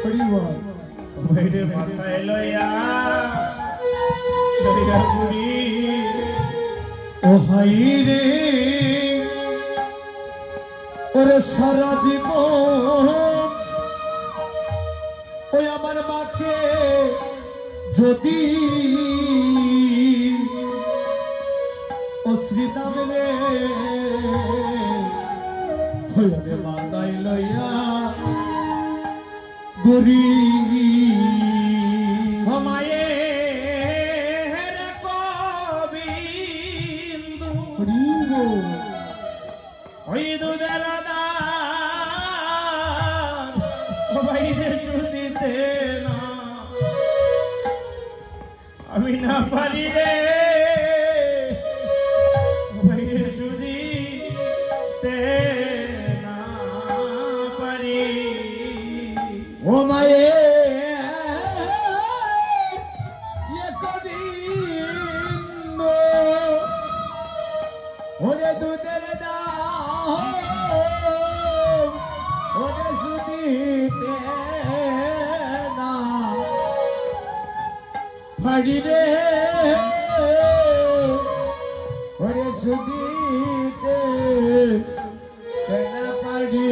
হরিবল বাইরে মাথায় লইয়া লইয়া গুড়ি ও হাই রে ওরে সারা জীবন ওই আমার মাকে যদি ও শ্রীরাম রে হইবে মাতাই লইয়া গরি ঘমায়ে কবিন্দু হরিব ওই দুধের বাইরে শুধিতে না আমি না পারি রে বাইরে শুধিতে না পারি ও মায়ে ওরে দুধের ওরে শুধিতে না ফাড়ি রে ওরে শুধিতে না পারি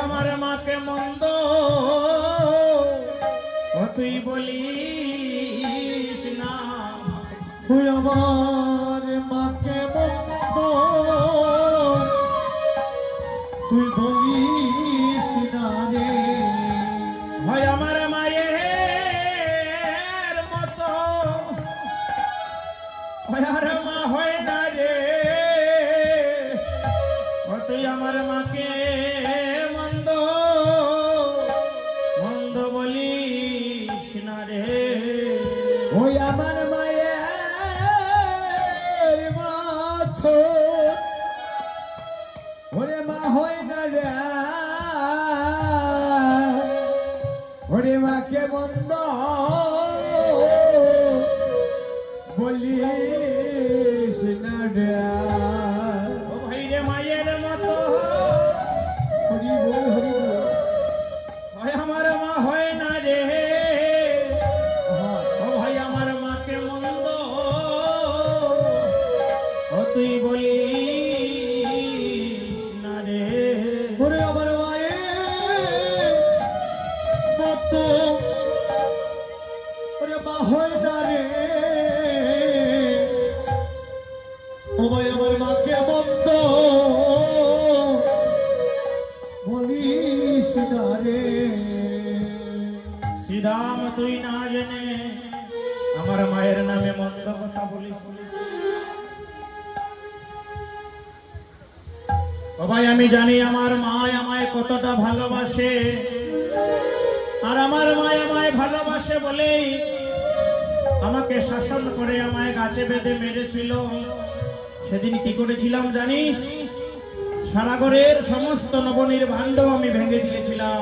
আমার মাকে মন্দ ও তুই বলিস না তুই আমার মাকে মন্দ তুই বলিস না রে হয় আমার মায়ের মতো আর মা হয় না রে ও তুই আমার মাকে মন্দ মন্দ বলিস না রে ওই আমার মায়ের মাথো ওরে মা হয় না রে ওরে মাকে মন্দ বলিস না রে ও ভাই রে মায়ের মতো হরি বল হরি বল হয় আমার মা হয় না রে ও ভাই আমার মাকে মন্দ ও তুই বলিস না রে ওরে আমার মায়ের মতো ওরে মা হয় না রে ও ভাই আমার মাকে মন্দ বলিস না রে শ্রীরাম তুই না জেনে আমার মায়ের নামে মন্দ কথা বলিস ও ভাই আমি জানি আমার মা আমায় কতটা ভালোবাসে আর আমার মা আমায় ভালোবাসে বলেই আমাকে শাসন করে আমায় গাছে বেঁধে মেরেছিল সেদিন কি করেছিলাম জানিস? সারাগরের সমস্ত নবনীর ভাণ্ড আমি ভেঙে দিয়েছিলাম।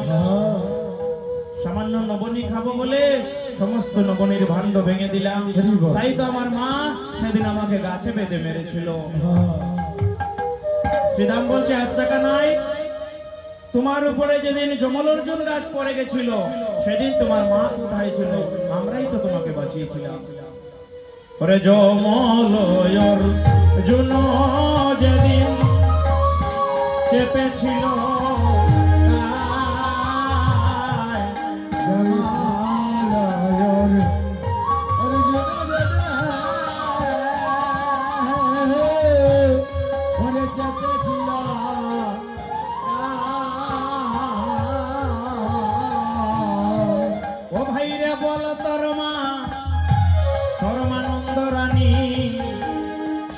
সামান্য নবনী খাবো বলে সমস্ত নবনীর ভাণ্ড ভেঙে দিলাম। তাই তো আমার মা সেদিন আমাকে গাছে বেঁধে মেরেছিল। শ্রীরাম বলছে, আচ্ছা কানাই, তোমার উপরে যেদিন জমল অর্জুন গাছ পড়ে গেছিল সেদিন তোমার মা কোথায় ছিল? আমরাই তো তোমাকে বাঁচিয়েছিলাম। ওরে জমল অর্জুন যেদিন চেপেছিল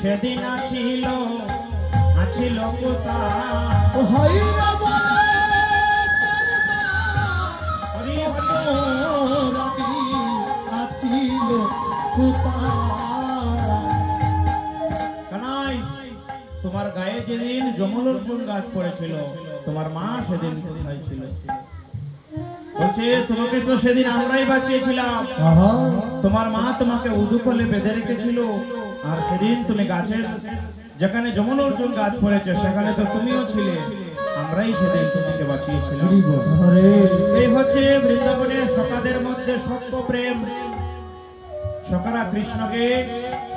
সেদিন আসিল কোথায়? তোমার গায়ে যেদিন জমল অর্জুন গাছ পড়েছিল তোমার মা সেদিন কোথায় ছিল? বলছে, তোমাকে তো সেদিন আমরাই বাঁচিয়েছিলাম। তোমার মা তোমাকে উদুকলে বেঁধে রেখেছিল, আর সেদিন তুমি গাছের যেখানে জমল অর্জুন গাছ পড়েছে সেখানে তো তুমিও ছিলে। আমরাই সেদিন তোমাকে বাঁচিয়েছিলাম। এই হচ্ছে বৃন্দাবনের সখাদের মধ্যে সত্য প্রেম। সখারা কৃষ্ণকে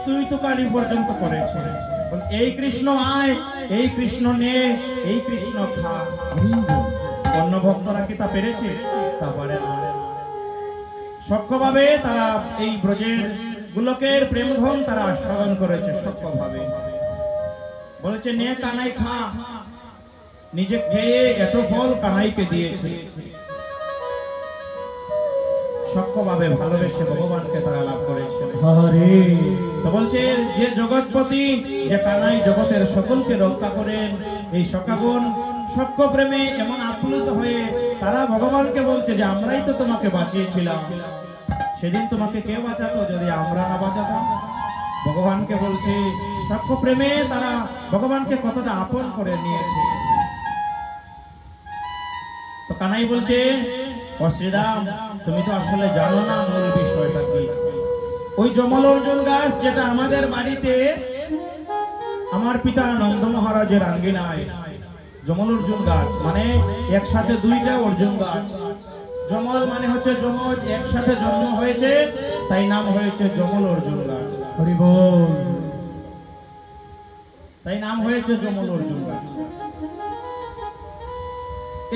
তুই তো কালী পর্যন্ত করেছে। এই কৃষ্ণ আয়, এই কৃষ্ণ নে, এই কৃষ্ণ খা। অন্য ভক্তরা কি তা পেরেছে? তা পারে না। সক্ষভাবে তারা এই ব্রজের গোলকের প্রেমধন তারা আস্বাদন করেছে। সক্ষভাবে বলেছে, নে কানাই খা। নিজে খেয়ে এত ফল কানাইকে দিয়েছে। সক্ষভাবে ভালোবেসে ভগবানকে তারা লাভ করেছে। তো বলছে, যে জগৎপতি, যে কানাই জগতের সকলকে রক্ষা করেন, এই সখাগণ সক্ষ প্রেমে এমন আপ্লুত হয়ে তারা ভগবানকে বলছে যে আমরাই তো তোমাকে বাঁচিয়েছিলাম। সেদিন তোমাকে কে বাঁচাতো যদি আমরা না বাঁচাতাম? ভগবানকে বলছে, সক্ষ প্রেমে তারা ভগবানকে কতটা আপন করে নিয়েছে। তো কানাই বলছে, ও শ্রীরাম, তুমি তো আসলে জানো না মূল বিষয়টা কি। ওই জমল অর্জুন গাছ যেটা আমাদের বাড়িতে আমার পিতা নন্দ মহারাজের আঙ্গিনায়, জমল অর্জুন গাছ মানে একসাথে দুইটা অর্জুন গাছ। জমল মানে হচ্ছে যমজ, একসাথে জন্ম হয়েছে, তাই নাম হয়েছে জমল অর্জুন গাছ। তাই নাম হয়েছে জমল অর্জুন গাছ।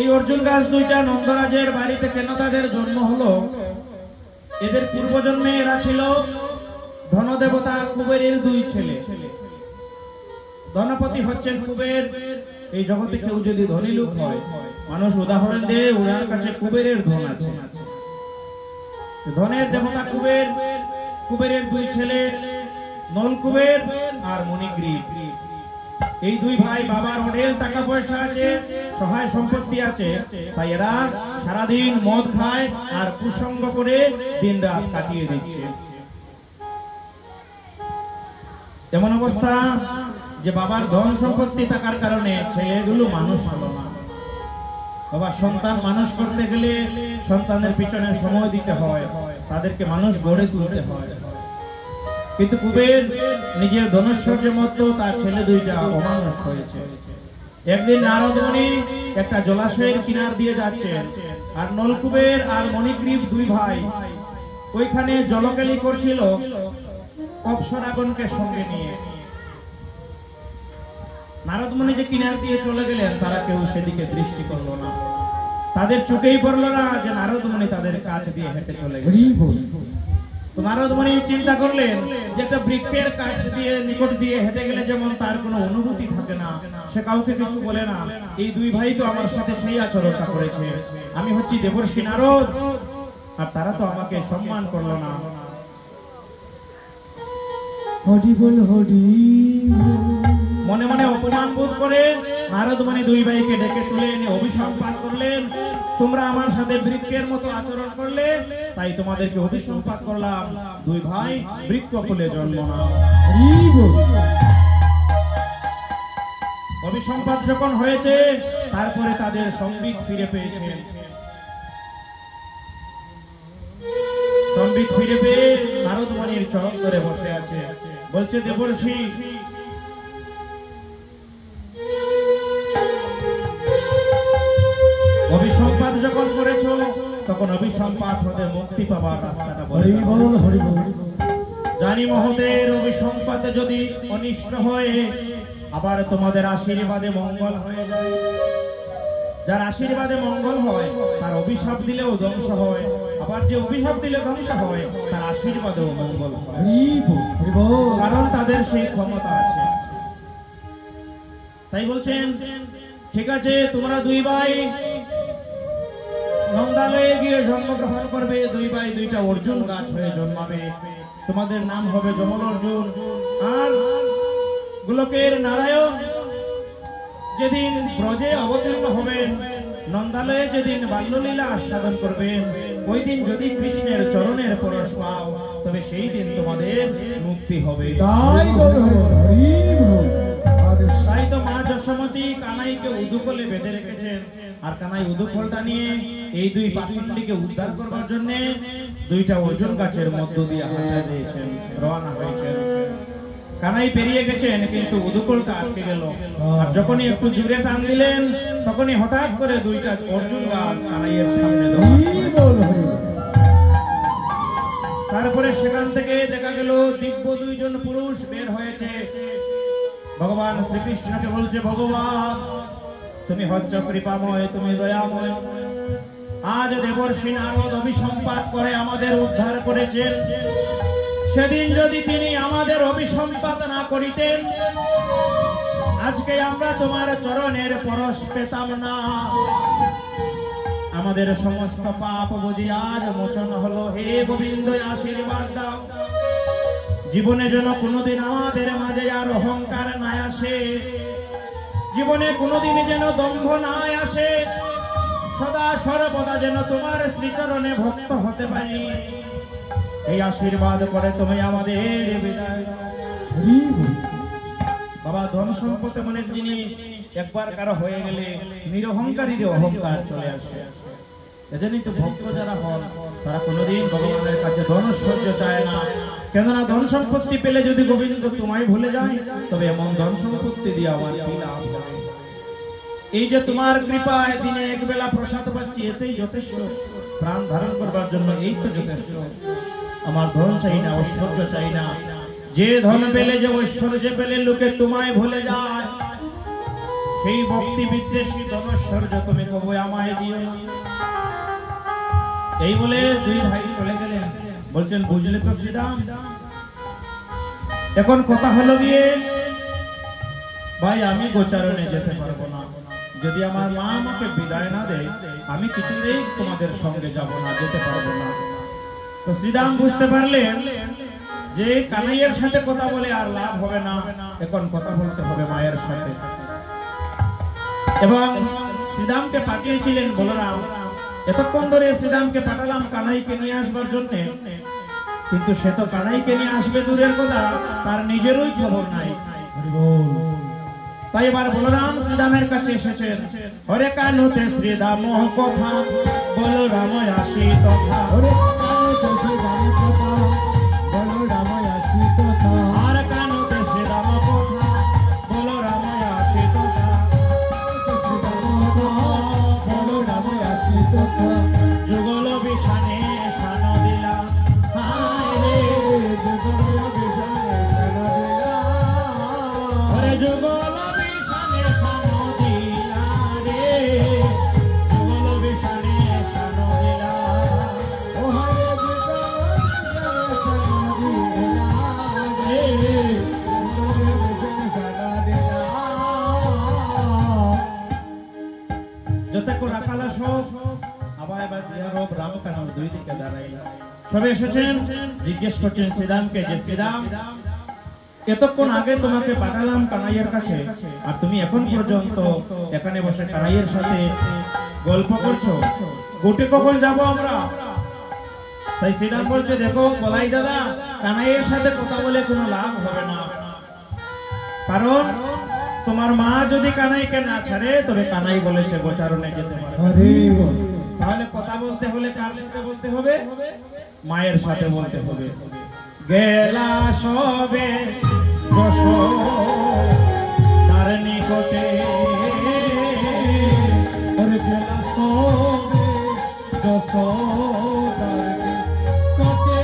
এই অর্জুন গাছ দুইটা নন্দরাজের বাড়িতে কেন তাদের জন্ম হলো? এদের পূর্বজন্মে এরা ছিল ধনদেবতা কুবেরের দুই ছেলে। ধনপতি হচ্ছেন কুবের। এই জগতে কেউ যদি ধনী লোক হয়, মানুষ উদাহরণ দিয়ে ওনার কাছে কুবেরের ধন আছে। ধনের দেবতা কুবের। কুবেরের দুই ছেলে নল কুবের আর মণিগ্রীব। এই দুই ভাই বাবার অঢেল টাকা পয়সা আছে, সহায় সম্পত্তি আছে, তাই এরা সারাদিন মদ খায় আর কুসঙ্গ করে দিন রাত কাটিয়ে দিচ্ছে। এমন অবস্থা যে বাবার ধন সম্পত্তি থাকার কারণে ছেলেগুলো মানুষ হলো না। বাবা, সন্তান মানুষ করতে গেলে সন্তানের পিছনে সময় দিতে হয়, তাদেরকে মানুষ গড়ে তুলতে হয়। কিন্তু কুবের নিজের ধনৈশ্বর্যের মতো তার ছেলে দুইটা অমানুষ হয়েছে। একদিন নারদ মুনি একটা জলাশয়ের কিনার দিয়ে যাচ্ছেন, আর নলকুবের আর মণিগ্রীব দুই ভাই ওইখানে জলকেলি করছিল অপ্সরাগণকে সঙ্গে নিয়ে। নারদ মুনি যে কিনার দিয়ে চলে গেলেন, তারা কেউ সেদিকে দৃষ্টি করলো না। তাদের চোখেই পড়লো না যে নারদ মুনি তাদের কাছ দিয়ে হেঁটে চলে গেলেন। তো নারদ মুনি চিন্তা করলেন যে একটা বৃক্ষের কাছ দিয়ে নিকট দিয়ে হেঁটে গেলে যেমন তার কোনো অনুভূতি থাকে না, সে কাউকে কিছু বলে না, এই দুই ভাই তো আমার সাথে সেই আচরণটা করেছে। আমি হচ্ছি দেবর্ষি নারদ, আর তারা তো আমাকে সম্মান করলো না। হরি বল হরি। মনে মনে অপমান বোধ করে নারদ মুনি দুই ভাইকে ডেকে তুলে এনে অভিশাপ পাঠ করলেন। তোমরা আমার সাথে বৃক্ষের মতো আচরণ করলে, তাই তোমাদেরকে অভিসম্পাত করলাম। দুই ভাই বৃক্ষ ফুলে জন্ম নাও। অভিসম্পাত যখন হয়েছে তারপরে তাদের সম্বিত ফিরে পেয়েছেন। সম্বিত ফিরে পেয়ে নারদ মুনির চরণ ধরে বসে আছে, বলছে দেবর্ষি অভিসম্পাত যখন করেছো তখন অভিসম্পাত হতে মুক্তি পাবার রাস্তাটা বলে দাও। জানি মহোদয়ের অভিসম্পাতে যদি অনিষ্ট হয়ে আবার তোমাদের আশীর্বাদে মঙ্গল হয়ে যায়। যার আশীর্বাদে মঙ্গল হয় তার অভিশাপ দিলেও ধ্বংস হয়, আবার যে অভিশাপ দিলে ধ্বংস হয় তার আশীর্বাদেও মঙ্গল হয়, কারণ তাদের সেই ক্ষমতা আছে। তাই বলছেন ঠিক আছে, তোমরা দুই ভাই নন্দালয়ে গিয়ে জন্মগ্রহণ করবে, দুই ভাই দুইটা অর্জুন গাছ হয়ে জন্মাবে, তোমাদের নাম হবে যমল অর্জুন। আর গোলকের নারায়ণ যেদিন ব্রজে অবতীর্ণ হবেন, নন্দালয়ে যেদিন বাল্যলীলা আস্বাদন করবেন, ওই দিন যদি কৃষ্ণের চরণের পরশ পাও তবে সেই দিন তোমাদের মুক্তি হবে। তাই তো মা যশোমতী কানাইকে উদুকলে বেঁধে রেখেছেন, আর কানাই উদুকলটা নিয়ে এই দুই পাষণ্ডীকে উদ্ধার করবার জন্য দুইটা অর্জুন গাছের মধ্য দিয়ে হাঁটা দিয়েছেন, রওনা হয়েছেন। কানাই পেরিয়ে গেছেন কিন্তু উদুকলটা আটকে গেল, আর যখনই একটু জুড়ে টান দিলেন তখনই হঠাৎ করে দুইটা অর্জুন গাছ কানাইয়ের সামনে তারপরে সেখান থেকে দেখা গেল দিব্য দুইজন পুরুষ বের হয়েছে। ভগবান শ্রীকৃষ্ণকে বলছে, ভগবান তুমি হচ্ছ কৃপাময়, তুমি দয়াময়। আজ দেবর্ষি নারদ অভিসম্পাত করে আমাদের উদ্ধার করেছেন, সেদিন যদি তিনি আমাদের অভিসম্পাত না করিতেন আজকে আমরা তোমার চরণের পরশ পেতাম না। আমাদের সমস্ত পাপ বুঝি আজ মোচন হলো। হে গোবিন্দ আশীর্বাদ দাও, জীবনে যেন কোনোদিন আমাদের মাঝে আর অহংকার না আসে, জীবনে কোনোদিন যেন দম্ভ না আসে, সদা সর্বদা যেন তোমার শ্রীচরণে ভক্ত হতে পারি। এই আশীর্বাদ করে তুমি আমাদের বিদায় দাও। বাবা, ধন সম্পদ এমন এক জিনিস, একবার কারো হয়ে গেলে নিরহংকারীর অহংকার চলে আসে। এজন্যই তো ভক্ত যারা হন তারা কোনোদিন ভগবানের কাছে ধন ঐশ্বর্য চায় না, কেননা ধন সম্পত্তি পেলে যদি গোবিন্দ তোমায় ভুলে যায় তবে এমন ধন সম্পত্তি দিয়ে আমার কি লাভ হবে? এই যে তোমার কৃপায় দিনে এক বেলা প্রসাদ পাচ্ছি, এতেই যথেষ্ট। প্রাণ ধারণ করবার জন্য এই তো যথেষ্ট। আমার ধন চাই না, ঐশ্বর্য চাই না। যে ধন পেলে, যে ঐশ্বর্য পেলে লোকে তোমায় ভুলে যায়, সেই ভক্তি বিদ্বেষী ধন ঐশ্বর্য তুমি কবে আমায় দিও। এই বলে দুই ভাই চলে গেলেন। বলছেন, বুঝলে তো শ্রীরাম, এখন কথা হলো গিয়ে ভাই আমি গোচারণে যেতে পারবো না, যদি আমার মা আমাকে বিদায় না দেয় আমি কিছুতেই তোমাদের সঙ্গে যাব না, যেতে পারবো না। তো শ্রীরাম বুঝতে পারলেন যে কানাইয়ের সাথে কথা বলে আর লাভ হবে না, এখন কথা বলতে হবে মায়ের সাথে। এবং শ্রীরামকে পাঠিয়েছিলেন বলরাম। এতক্ষণ ধরে শ্রীরামকে পাঠালাম কানাইকে নিয়ে আসবার জন্য, কিন্তু সে তো কানাইকে নিয়ে আসবে দূরের কথা, তার নিজেরই খবর নাই। তাই এবার বলরাম শ্রীরামের কাছে এসেছেন। হরে কানুতে শ্রীরাম কথা, বলরাম আসি তথা। আর কানুতে শ্রীরাম কথা, বলরাম আসি তথা। যুগল বিষানে শান দিলা, যুগল বিষানে শান দিলা রে, যুগল বিষানে শান দিলা। যতক্ষণ রাখালা সব আবার রাম কানার দুই দিকে দাঁড়াই সবে এসেছেন, জিজ্ঞেস করছেন শ্রীরামকে যে শ্রীরাম এতক্ষণ আগে তোমাকে পাঠালাম কানাইয়ের কাছে, আর তুমি এখন পর্যন্ত এখানে বসে কানাইয়ের সাথে গল্প করছো, গোটে কখন যাব আমরা? তাই শ্রীরাম বলছে, দেখো বলাই দাদা, কানাইয়ের সাথে কথা বলে কোনো লাভ হবে না, কারণ তোমার মা যদি কানাইকে না ছাড়ে তবে কানাই বলেছে গোচারণে যেতে পারে। হরি বল। তাহলে কথা বলতে হলে কার সাথে বলতে হবে? মায়ের সাথে বলতে হবে। গেলা সবে যশোদার নিকটে, ওরে গেলা সবে যশোদার নিকটে,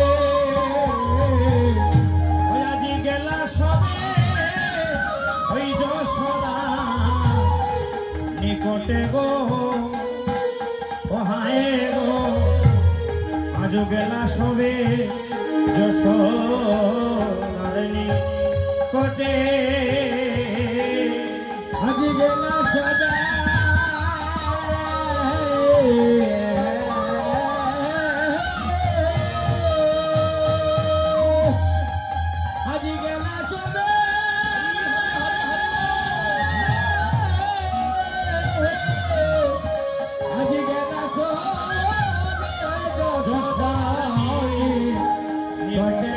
ওই আজি গেলা সবে ওই যশোদা নিকটে গো, ও হায় গো আজ গেলা সবে যশোদার নিকটে। আজি গেলা সবে আজি গেলা সবে আজি গেলা সবে যশোদার নিকটে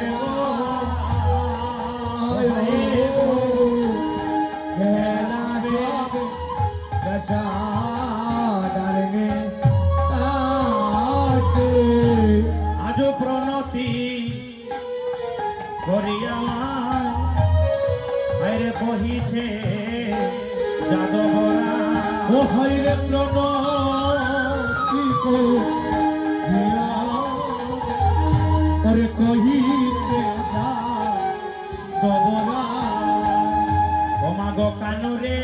আজ প্রণতি করিয়া বাইরে বহিছে যাদবরা, ও হইরে প্রণতি করিয়া ওরে কহিছে যাদবরা, ওমাগ কানুরে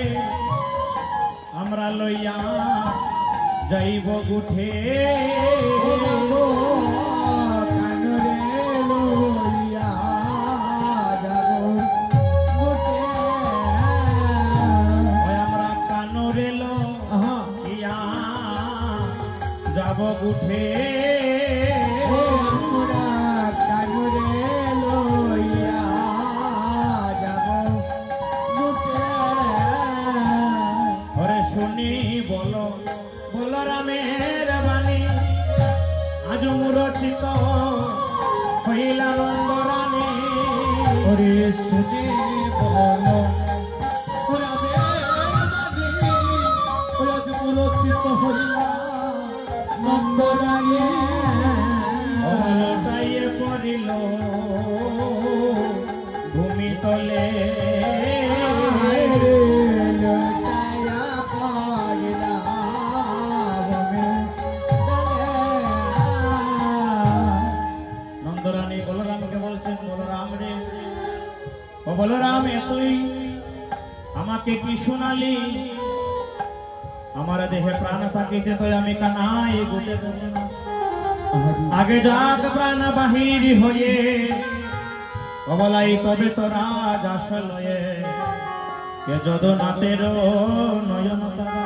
আমরা লইয়া যাইব গুঠে, কানরে লইয়া যাব গোটে। ওই আমরা কানুরে লইয়া যাব গুঠে, আমরা কানরে লইয়া যাব গোটে। ওরে শুনি বলো বলরামের বাণী, আজ মুরচিত হইলা নন্দরানী, ওরে শুনি বলো পুরোচিত হইলা নন্দরানী, লোটাইয়ে পড়িল ভূমি তলে, লুটায়া পড়িলা ভূমি তলে। নন্দরানী বলরামকে বলছেন, বলরাম রে, ও বলরাম তুই আমাকে কি শোনালি? আমার দেহে প্রাণ থাকিতে তো আমি কানাই গুটে দেব না। আগে যাক প্রাণ বাহির হয়ে কবলাই তবে তো রাজ আসলয়ে, কে যদনাথের নয়ন তারা,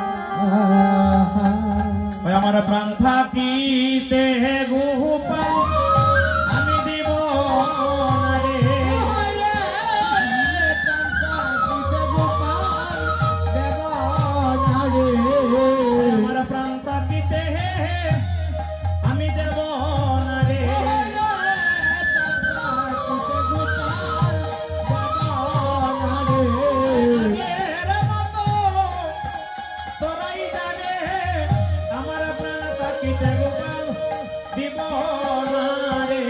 ওই আমার প্রাণ থাকিতে গোপাল আমি দিব না রে, আমার প্রাণ থাকিতে আমি দেব না রে, আগের মতো তোরাই জানে আমার প্রাণ থাকিতে গোপাল দিব না রে,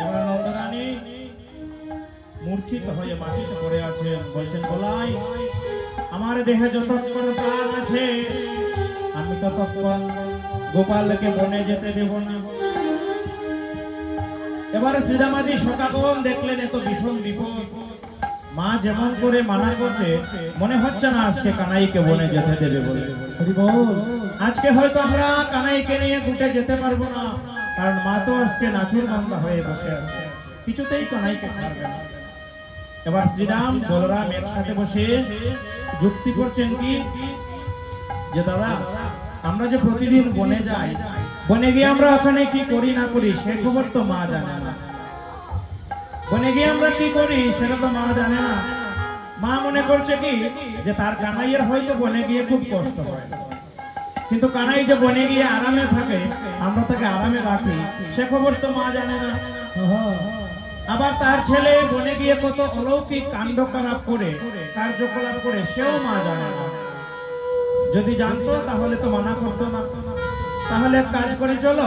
এবার নন্দরানী মূর্ছিত হয়ে মাটিতে পড়ে আছেন, বলছেন বলাই আমার দেহে যতক্ষণ প্রাণ আছে আমি ততক্ষণ গোপালকে বনে যেতে দেব না। এবারে শ্রীরামাদি সকাগণ দেখলেন এত ভীষণ বিপদ, মা যেমন করে মানা করছে মনে হচ্ছে না আজকে কানাইকে বনে যেতে দেবে বলে। আজকে হয়তো আমরা কানাইকে নিয়ে ঘুটে যেতে পারবো না, কারণ মা তো আজকে নাচুর বান্দা হয়ে বসে আছে, কিছুতেই কানাইকে ছাড়বে না। এবার শ্রীরাম বলরাম একসাথে বসে যুক্তি করছেন কি, যে দাদা আমরা যে প্রতিদিন বনে যাই, বনে গিয়ে আমরা ওখানে কি করি না করি সে খবর তো মা জানে না, বনে গিয়ে আমরা কি করি সেটা তো মা জানে না। মা মনে করছে কি যে তার কানাইয়ের হয়তো বনে গিয়ে খুব কষ্ট হয়, কিন্তু কানাই যে বনে গিয়ে আরামে থাকে, আমরা তাকে আরামে রাখি, সে খবর তো মা জানে না। আবার তার ছেলে বনে গিয়ে কত অলৌকিক কাণ্ড খারাপ করে, কার্যকলাপ করে, সেও মা জানে না। যদি জানতো তাহলে তো মানা করতো না। তাহলে এক কাজ করে চলো,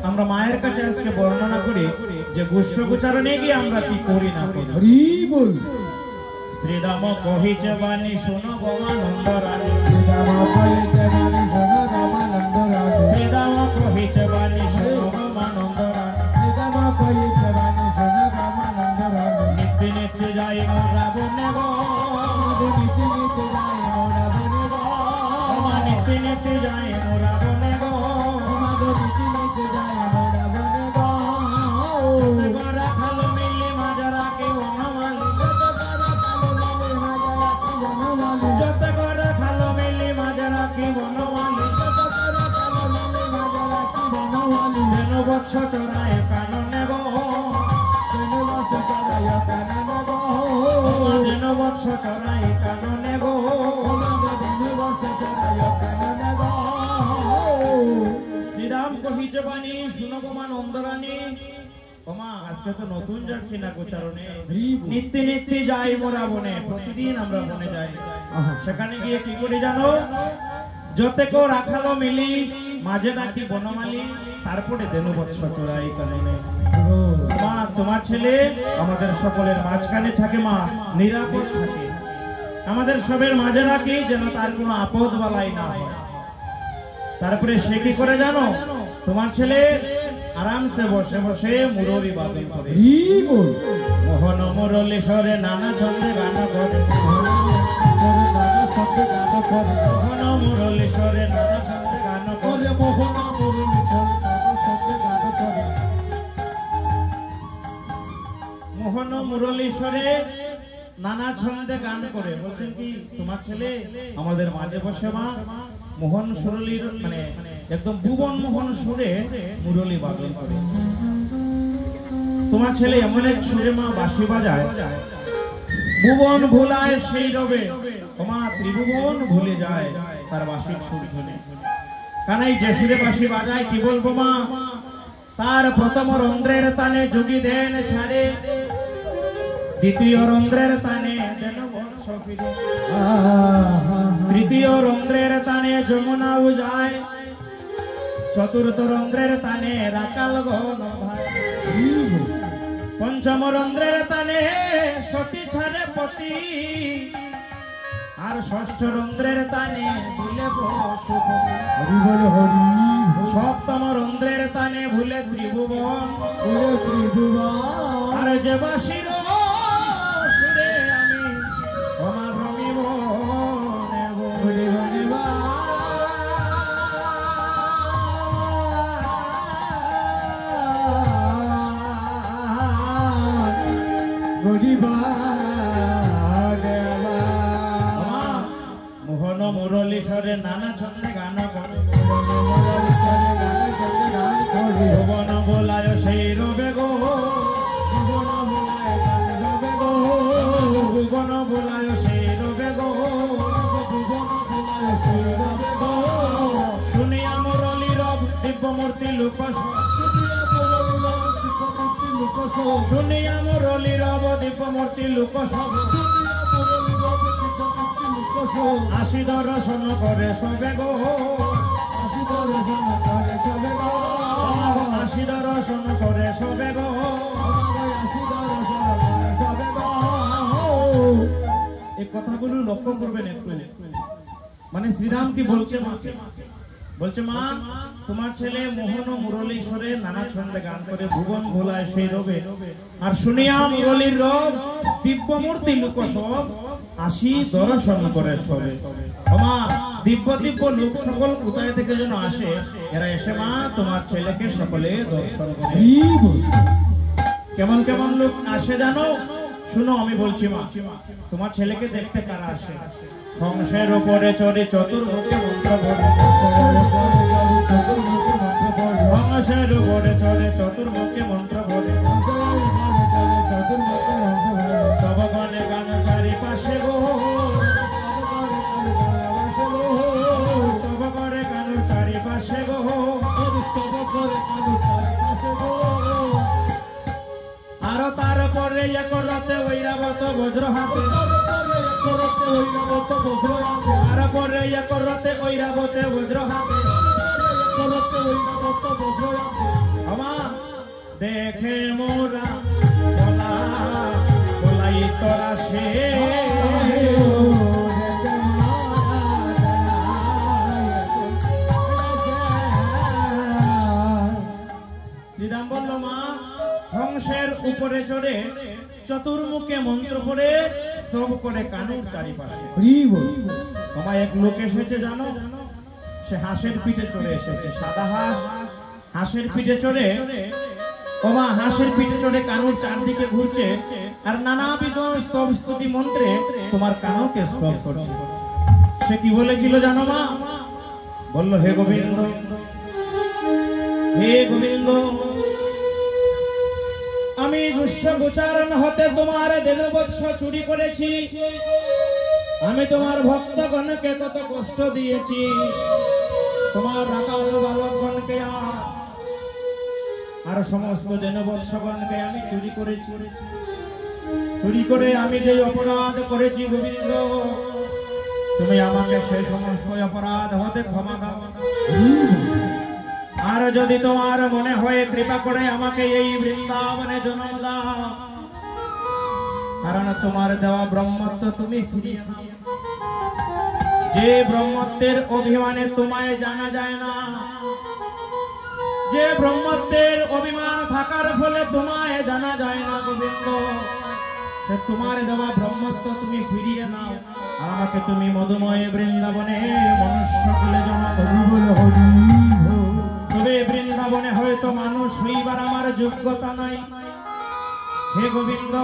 আমরা মায়ের কাছে আজকে বর্ণনা করি যে গুষ্ঠগোচারণে গিয়ে আমরা কি করি না করি। হরি বল। শ্রীরাম কহিছে বাণী শোনো গোমানন্দ রানী, শ্রীরাম কহিছে বাণী শোনো রামানন্দ রানী, শ্রীরাম কহিছে বাণী শোনো গোমানন্দ রানী, শ্রীরাম কহিছে বাণী শোনো রামানন্দ রানী। নিত্য নিত্য যাই মোরা বনে গো, নিতে নিতে যায় মোরা বনে গো, নিত্য নিত্য যাই মোরা বনে গো, নিতে নিতে যায় মোরা বনে গো। গোরা খালো মিলি মাজারা কে বনমালি, যত গোরা খালো মিলি মাজারা কে বনমালি, যেন বৎস চড়ায় কাননে গো, যেন বৎস চড়াই কাননে গো। শ্রীরাম কহিছে বাণী শুনো গোমানন্দ রানী, ওমা আজকে তো নতুন যাচ্ছি না গোচারণে, নিত্য নিত্য যাই মোরা বনে, প্রতিদিন আমরা বনে যাই। সেখানে গিয়ে কি করে জানো, যতে কো রাখালো মিলি মাঝে নাকি বনমালী, তারপরে দেনু বৎস চড়াই কাননে। মা তোমার ছেলে আমাদের সকলের মাঝখানে থাকে, মা নিরাপদ থাকে, আমাদের সবের মাঝে রাখি যেন তার কোনো আপদ বালাই না হয়। তারপরে সে কি করে জানো, তোমার ছেলে আরামসে বসে বসে মুরলী বাদন করে, মোহন মুরলীশ্বরে নানা ছন্দে গান করে, মোহন মুরলীশ্বরে নানা ছন্দে গান করে, মোহন মোহন মুরলীশ্বরে নানা ছন্দে গান করে। বলছেন কি তোমার ছেলে আমাদের মাঝে বসে মা মোহন সুরলির মানে একদম ভুবন মোহন সুরে মুরলী বাদন করে। তোমার ছেলে এমন এক সুরে মা বাঁশি বাজায়, ভুবন ভুলায় সেই রবে, মা ত্রিভুবন ভুলে যায় তার বাঁশির সুর শুনে। কানাই যে সুরে বাঁশি বাজায় কি বলবো মা, তার প্রথম রন্ধ্রের তানে যোগী দেন ছাড়ে, দ্বিতীয় রন্ধ্রের তানে দেন বৎস ফিরে, তৃতীয় রন্ধ্রের তানে যমুনাও যায়, চতুর্থ রন্ধ্রের তানে রাকাল গণ ভাই, পঞ্চম রন্ধ্রের তানে সতী ছাড়ে পতি, আর ষষ্ঠ রন্ধ্রের তানে ভুলে পশুপতি, সপ্তম রন্ধ্রের তানে ভুলে ত্রিভুবন, আর যে বাসির সুরে আমি আমার রমিব মোহন মুরলীশ্বরে নানা ছন্দে গান করে, ভুবন বোলায় সেই রবে গো, ভুবন বোলায় সেই রবে গো, শুনিয়া মুরলী রব দিব্যমূর্তি লুকস, শুনিয়া মুরলী রব দিব্যমূর্তি লুকস, আসি দর্শন করে সবে গো, আসি দর্শন করে সবে গো, আসি দর্শন করে সবে গো, আসি দর্শন করে সবে গো। এই কথাগুলো লক্ষ্য করবেন একটু, মানে শ্রীরাম কি বলছে মা, বলছে মা তোমার ছেলে মোহন মুরলীশ্বরে নানা ছন্দে গান করে, ভুবন ভোলায় সেই রবে, আর শুনিয়া মুরলীর রব দিব্যমূর্তি লোকসব আসি দর্শন করে সবে। মা দিব্য দিব্য লোক সকল কোথায় থেকে যেন আসে, এরা এসে মা তোমার ছেলেকে সকলে দর্শন করে। কেমন কেমন লোক আসে জানো, শুনো আমি বলছি মা, তোমার ছেলেকে দেখতে কারা আসে, হংসের উপরে চড়ে চতুর্মুখে মন্ত্র পড়ে, হংসের উপরে চড়ে চতুর্মুখে মন্ত্র পড়ে, স্তবগণে গান চারিপাশে গো, স্তবগণে গান করতে ঐরাবতে বজ্র হাতে করতে ঐরাবত বজ্র হাতে আমা দেখে মোরা বলা বলাই তোরা সে শ্রীরাম বলল মা হংসের উপরে চড়ে চতুর্মুখে মন্ত্র পড়ে স্তব করে কানুর চারিপাশে তোমার এক লোক এসেছে জানো, সে হাঁসের পিঠে চড়ে এসেছে, সাদা হাঁস হাঁসের পিঠে চড়ে ওমা হাঁসের পিঠে চড়ে কানুর চারদিকে ঘুরছে আর নানাবিধ স্তব স্তুতি মন্ত্রে তোমার কানুকে স্তব করছে। সে কি বলেছিল জানো মা? বলল হে গোবিন্দ, হে গোবিন্দ, আমি দুষ্ট গোচারণ হতে তোমার দেনবৎস চুরি করেছি, আমি তোমার ভক্তগণকে কত কষ্ট দিয়েছি, তোমার রাখাল বালকগণকে আর সমস্ত দেনবৎসগণকে আমি চুরি করেছি। চুরি করে আমি যে অপরাধ করেছি গোবিন্দ, তুমি আমাকে সেই সমস্ত অপরাধ হতে ক্ষমা দাও। আর যদি তোমার মনে হয় কৃপা করে আমাকে এই বৃন্দাবনে জন্ম দাও, কারণ তোমার দেওয়া ব্রহ্মত্ব তুমি ফিরিয়ে দাও। যে ব্রহ্মত্বের অভিমানে তোমায় জানা যায় না, যে ব্রহ্মত্বের অভিমান থাকার ফলে তোমায় জানা যায় না গোবিন্দ, সে তোমার দেওয়া ব্রহ্মত্ব তুমি ফিরিয়ে নাও। আর আমাকে তুমি মধুময় বৃন্দাবনে মনুষ্য কুলে জন্ম দাও। তবে বৃন্দাবনে হয়তো মানুষ হইবার আমার যোগ্যতা নাই। হে গোবিন্দ,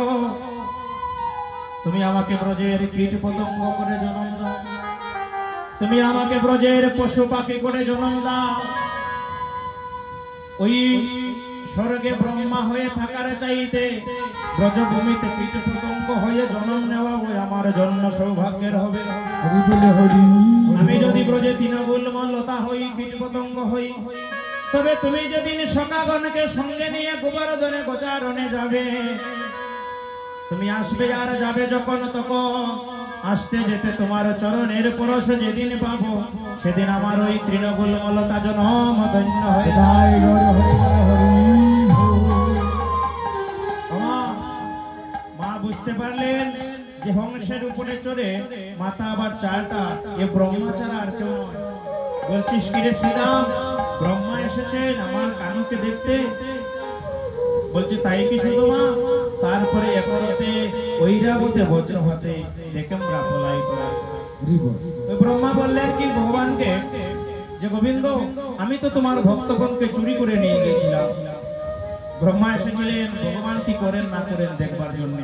তুমি আমাকে ব্রজের কীট পতঙ্গ করে জন্ম দাও, তুমি আমাকে ব্রজের পশু পাখি করে জন্ম দাও। ওই স্বর্গে ব্রহ্মা হয়ে থাকার চাইতে ব্রজভূমিতে কীট পতঙ্গ হয়ে জন্ম নেওয়া ওই আমার জন্য সৌভাগ্যের হবে। আমি যদি ব্রজে তৃণমূল লতা হই, কীট পতঙ্গ হই, তবে তুমি যেদিন সখাগণকে সঙ্গে নিয়ে গোবর্ধনে গোচারণে যাবে, তুমি আসবে আর যাবে যখন তখন, আসতে যেতে তোমার চরণের পরশ যেদিন পাবো, সেদিন আমার ওই তৃণমূল লতা জনম ধন্য হয়ে যায়। মা বুঝতে পারলেন যে হংসের উপরে চড়ে মাথা আবার চালটা, এ ব্রহ্মচার আর কেউ নয়। বলছিস কিরে শ্রীরাম, ব্রহ্মা এসেছেন আমার কানুকে দেখতে? বলছে তাই কি শুধু মা? তারপরে একরতে ঐরাবতে বজ্র হতে দেখেমরা পলাই করা। ব্রহ্মা বললেন কি ভগবানকে যে গোবিন্দ, আমি তো তোমার ভক্তগণকে চুরি করে নিয়ে গিয়েছিলাম। ব্রহ্মা এসেছিলেন ভগবান কি করেন না করেন দেখবার জন্য।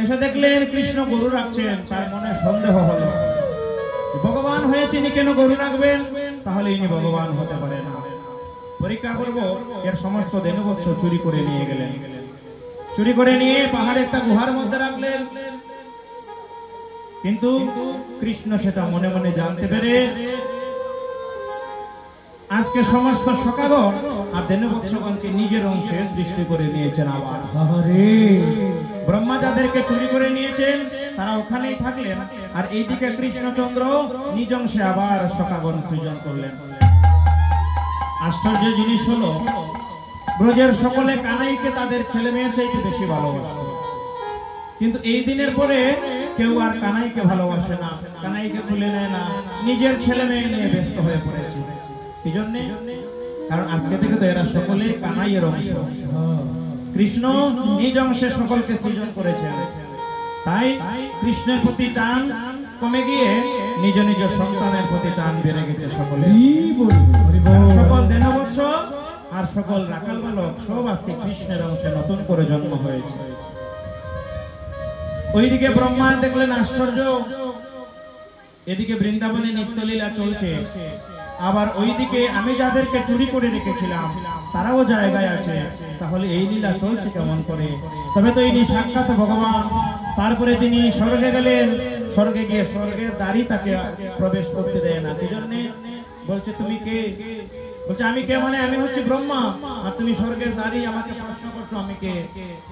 এসে দেখলেন কৃষ্ণ গরু রাখছেন, তার মনে সন্দেহ হলো ভগবান হয়ে তিনি কেন গরু রাখবেন, তাহলে ইনি ভগবান হতে পারে না। পরীক্ষা করবো, এর সমস্ত দেনবৎস চুরি করে নিয়ে গেলেন। চুরি করে নিয়ে পাহাড়ে একটা গুহার মধ্যে রাখলেন। কিন্তু কৃষ্ণ সেটা মনে মনে জানতে পেরে আজকে সমস্ত সখাগণ আর দেনবৎসগণকে নিজের অংশে সৃষ্টি করে নিয়েছেন। আবার ব্রহ্মা যাদেরকে চুরি করে নিয়েছেন তারা ওখানেই থাকলেন, আর এইদিকে কৃষ্ণচন্দ্র নিজ অংশে আবার সখাগণ সৃজন করলেন। আশ্চর্য জিনিস হলো, ব্রজের সকলে কানাইকে তাদের ছেলে মেয়ের চাইতে বেশি ভালোবাসে, কিন্তু এই দিনের পরে কেউ আর কানাইকে ভালোবাসে না, কানাইকে তুলে নেয় না, নিজের ছেলে মেয়ে নিয়ে ব্যস্ত হয়ে পড়েছে। কি জন্য? কারণ আজকে থেকে তো এরা সকলে কানাইয়ের অংশ। কৃষ্ণ নিজ অংশে সকলকে সৃজন করেছেন, তাই কৃষ্ণের প্রতি টান কমে গিয়ে নিজ নিজ সন্তানের প্রতি টান বেড়ে গেছে সকলে। সকল দেনবৎস আর সকল রাখাল বালক সব আজকে কৃষ্ণের অংশে নতুন করে জন্ম হয়েছে। ওইদিকে ব্রহ্মা দেখলেন আশ্চর্য, এদিকে বৃন্দাবনে নিত্যলীলা চলছে, আবার ওইদিকে আমি যাদেরকে চুরি করে রেখেছিলাম তারাও জায়গায় আছে, তাহলে এই লীলা চলছে কেমন করে? তবে তো ইনি সাক্ষাৎ ভগবান। তারপরে তিনি স্বর্গে গেলেন, স্বর্গে গিয়ে স্বর্গের দ্বারই তাকে প্রবেশ করতে দেয় না। সেই জন্য বলছে তুমি কে? বলছে আমি কে মানে আমি হচ্ছি ব্রহ্মা, আর তুমি স্বর্গের দ্বারই আমাকে প্রশ্ন করছো আমি কে?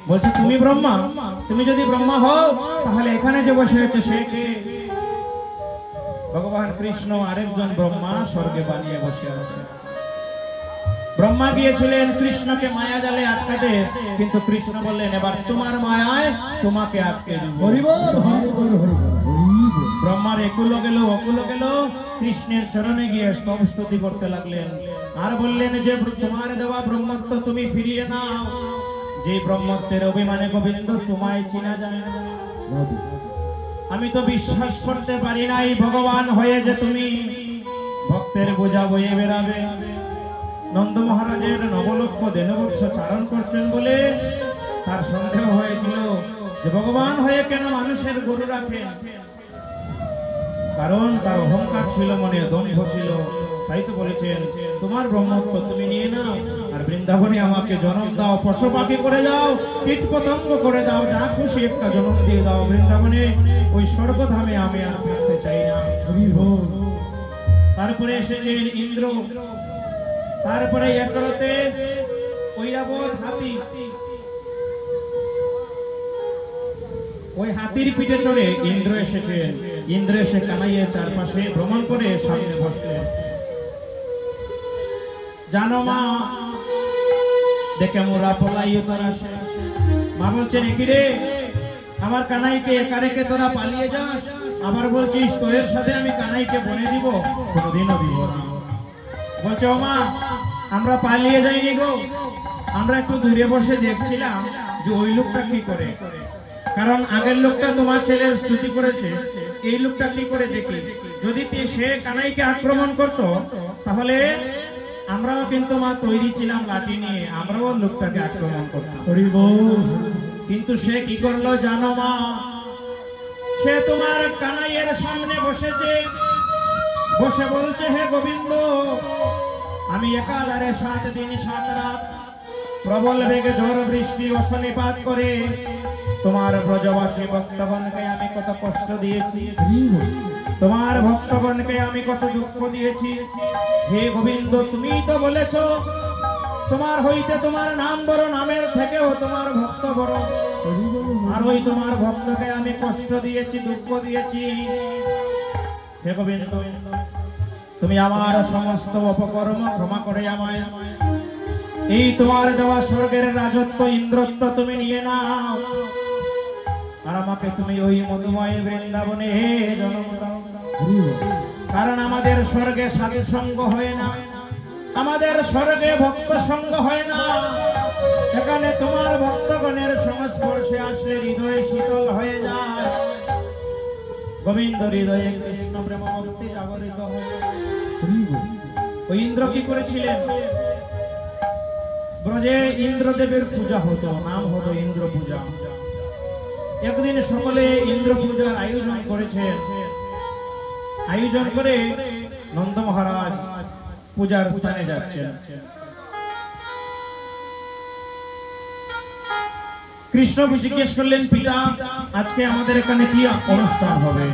বলছে তুমি ব্রহ্মা, তুমি যদি ব্রহ্মা হও তাহলে এখানে যে বসে আছে সে কে? ভগবান কৃষ্ণ আরেকজন ব্রহ্মা স্বর্গে বানিয়ে বসে আছে। ব্রহ্মা গিয়েছিলেন কৃষ্ণকে মায়া জালে আটকাতে, কিন্তু কৃষ্ণ বললেন এবার তোমার মায়ায় তোমাকে আটকে দেব। ব্রহ্মার একুলো গেল অকুলো গেল, কৃষ্ণের চরণে গিয়ে স্তব স্তুতি করতে লাগলেন আর বললেন যে তোমার দেওয়া ব্রহ্মত্ব তুমি ফিরিয়ে নাও, যে ব্রহ্মত্বের অভিমানে গোবিন্দ তোমায় চিনা যায় না। আমি তো বিশ্বাস করতে পারি নাই ভগবান হয়ে যে তুমি ভক্তের বোঝা বয়ে বেড়াবে। নন্দ মহারাজের নবলক্ষ দেনবৎস চারণ করছেন বলে তার সন্দেহ হয়েছিল যে ভগবান হয়ে কেন মানুষের গরু রাখেন, কারণ তার অহংকার ছিল, মনে দম্ভ ছিল। তাই তো বলেছেন তোমার ব্রহ্মত্ব তুমি নিয়ে নাও, আর বৃন্দাবনে আমাকে জন্ম দাও, পশু পাখি করে দাও, কীট পতঙ্গ করে দাও, যা খুশি একটা জন্ম দিয়ে দাও। বৃন্দাবনে ওই স্বর্গধামে আমি আর ফিরতে চাই না। তারপরে এসেছেন ইন্দ্র, তারপরে একরতে ঐরাবত হাতি, ওই হাতির পিঠে চড়ে ইন্দ্র এসেছেন। ইন্দ্র এসে কানাইয়ের চারপাশে ভ্রমণ করে সামনে বসলেন। জানো মা, দেখে মোরা পলাই আসে। মা বলছেন কি রে, আমার কানাইকে একা রেখে তোরা পালিয়ে যাস, আবার বলছিস তোর সাথে আমি কানাইকে বনে দিব? কোনোদিনও দিব না। বলছে ও মা, আমরা পালিয়ে যাইনি গো, আমরা একটু দূরে বসে দেখছিলাম যে ওই লোকটা কি করে, কারণ আগের লোকটা তোমার ছেলের স্তুতি করেছে, এই লোকটা কি করে দেখি, যদি সে কানাইকে আক্রমণ করত তাহলে আমরাও কিন্তু মা তৈরি ছিলাম লাঠি নিয়ে, আমরাও লোকটাকে আক্রমণ করতাম। কিন্তু সে কি করলো জানো মা, সে তোমার কানাইয়ের সামনে বসেছে, বসে বলছে হে গোবিন্দ, আমি একাধারে 7 দিন 7 রাত প্রবল বেগে ঝড় বৃষ্টি অশনিপাত করে তোমার ব্রজবাসী ভক্তগণকে আমি কত কষ্ট দিয়েছি, তোমার ভক্তগণকে আমি কত দুঃখ দিয়েছি। হে গোবিন্দ, তুমি তো বলেছ তোমার হইতে তোমার নাম বড়, নামের থেকেও তোমার ভক্ত বড়, আর ওই তোমার ভক্তকে আমি কষ্ট দিয়েছি, দুঃখ দিয়েছি। হে গোবিন্দ, তুমি আমার সমস্ত অপকর্ম ক্ষমা করে আমায় এই তোমার দেওয়া স্বর্গের রাজত্ব ইন্দ্রত্ব তুমি নিয়ে নাও, আর আমাকে তুমি ওই মধুময় বৃন্দাবনে জন্ম দাও। কারণ আমাদের স্বর্গে সাধু সঙ্গ হয় না, আমাদের স্বর্গে ভক্ত সঙ্গ হয় না, এখানে তোমার ভক্তগণের সংস্পর্শে আসলে হৃদয় শীতল হয়ে যায়। গোবিন্দ হৃদয়ে কৃষ্ণ প্রেম ভক্তি জাগরিত হয়। ওই ইন্দ্র কি করেছিলেন, ব্রজে ইন্দ্রদেবের পূজা হতো, নাম হতো ইন্দ্র পূজা। একদিন সকলে ইন্দ্র পূজার আয়োজন করেছেন, আয়োজন করে নন্দ মহারাজ পূজার স্থানে যাচ্ছেন। কৃষ্ণ জিজ্ঞেস করলেন পিতা, আজকে আমাদের এখানে কি অনুষ্ঠান হবে?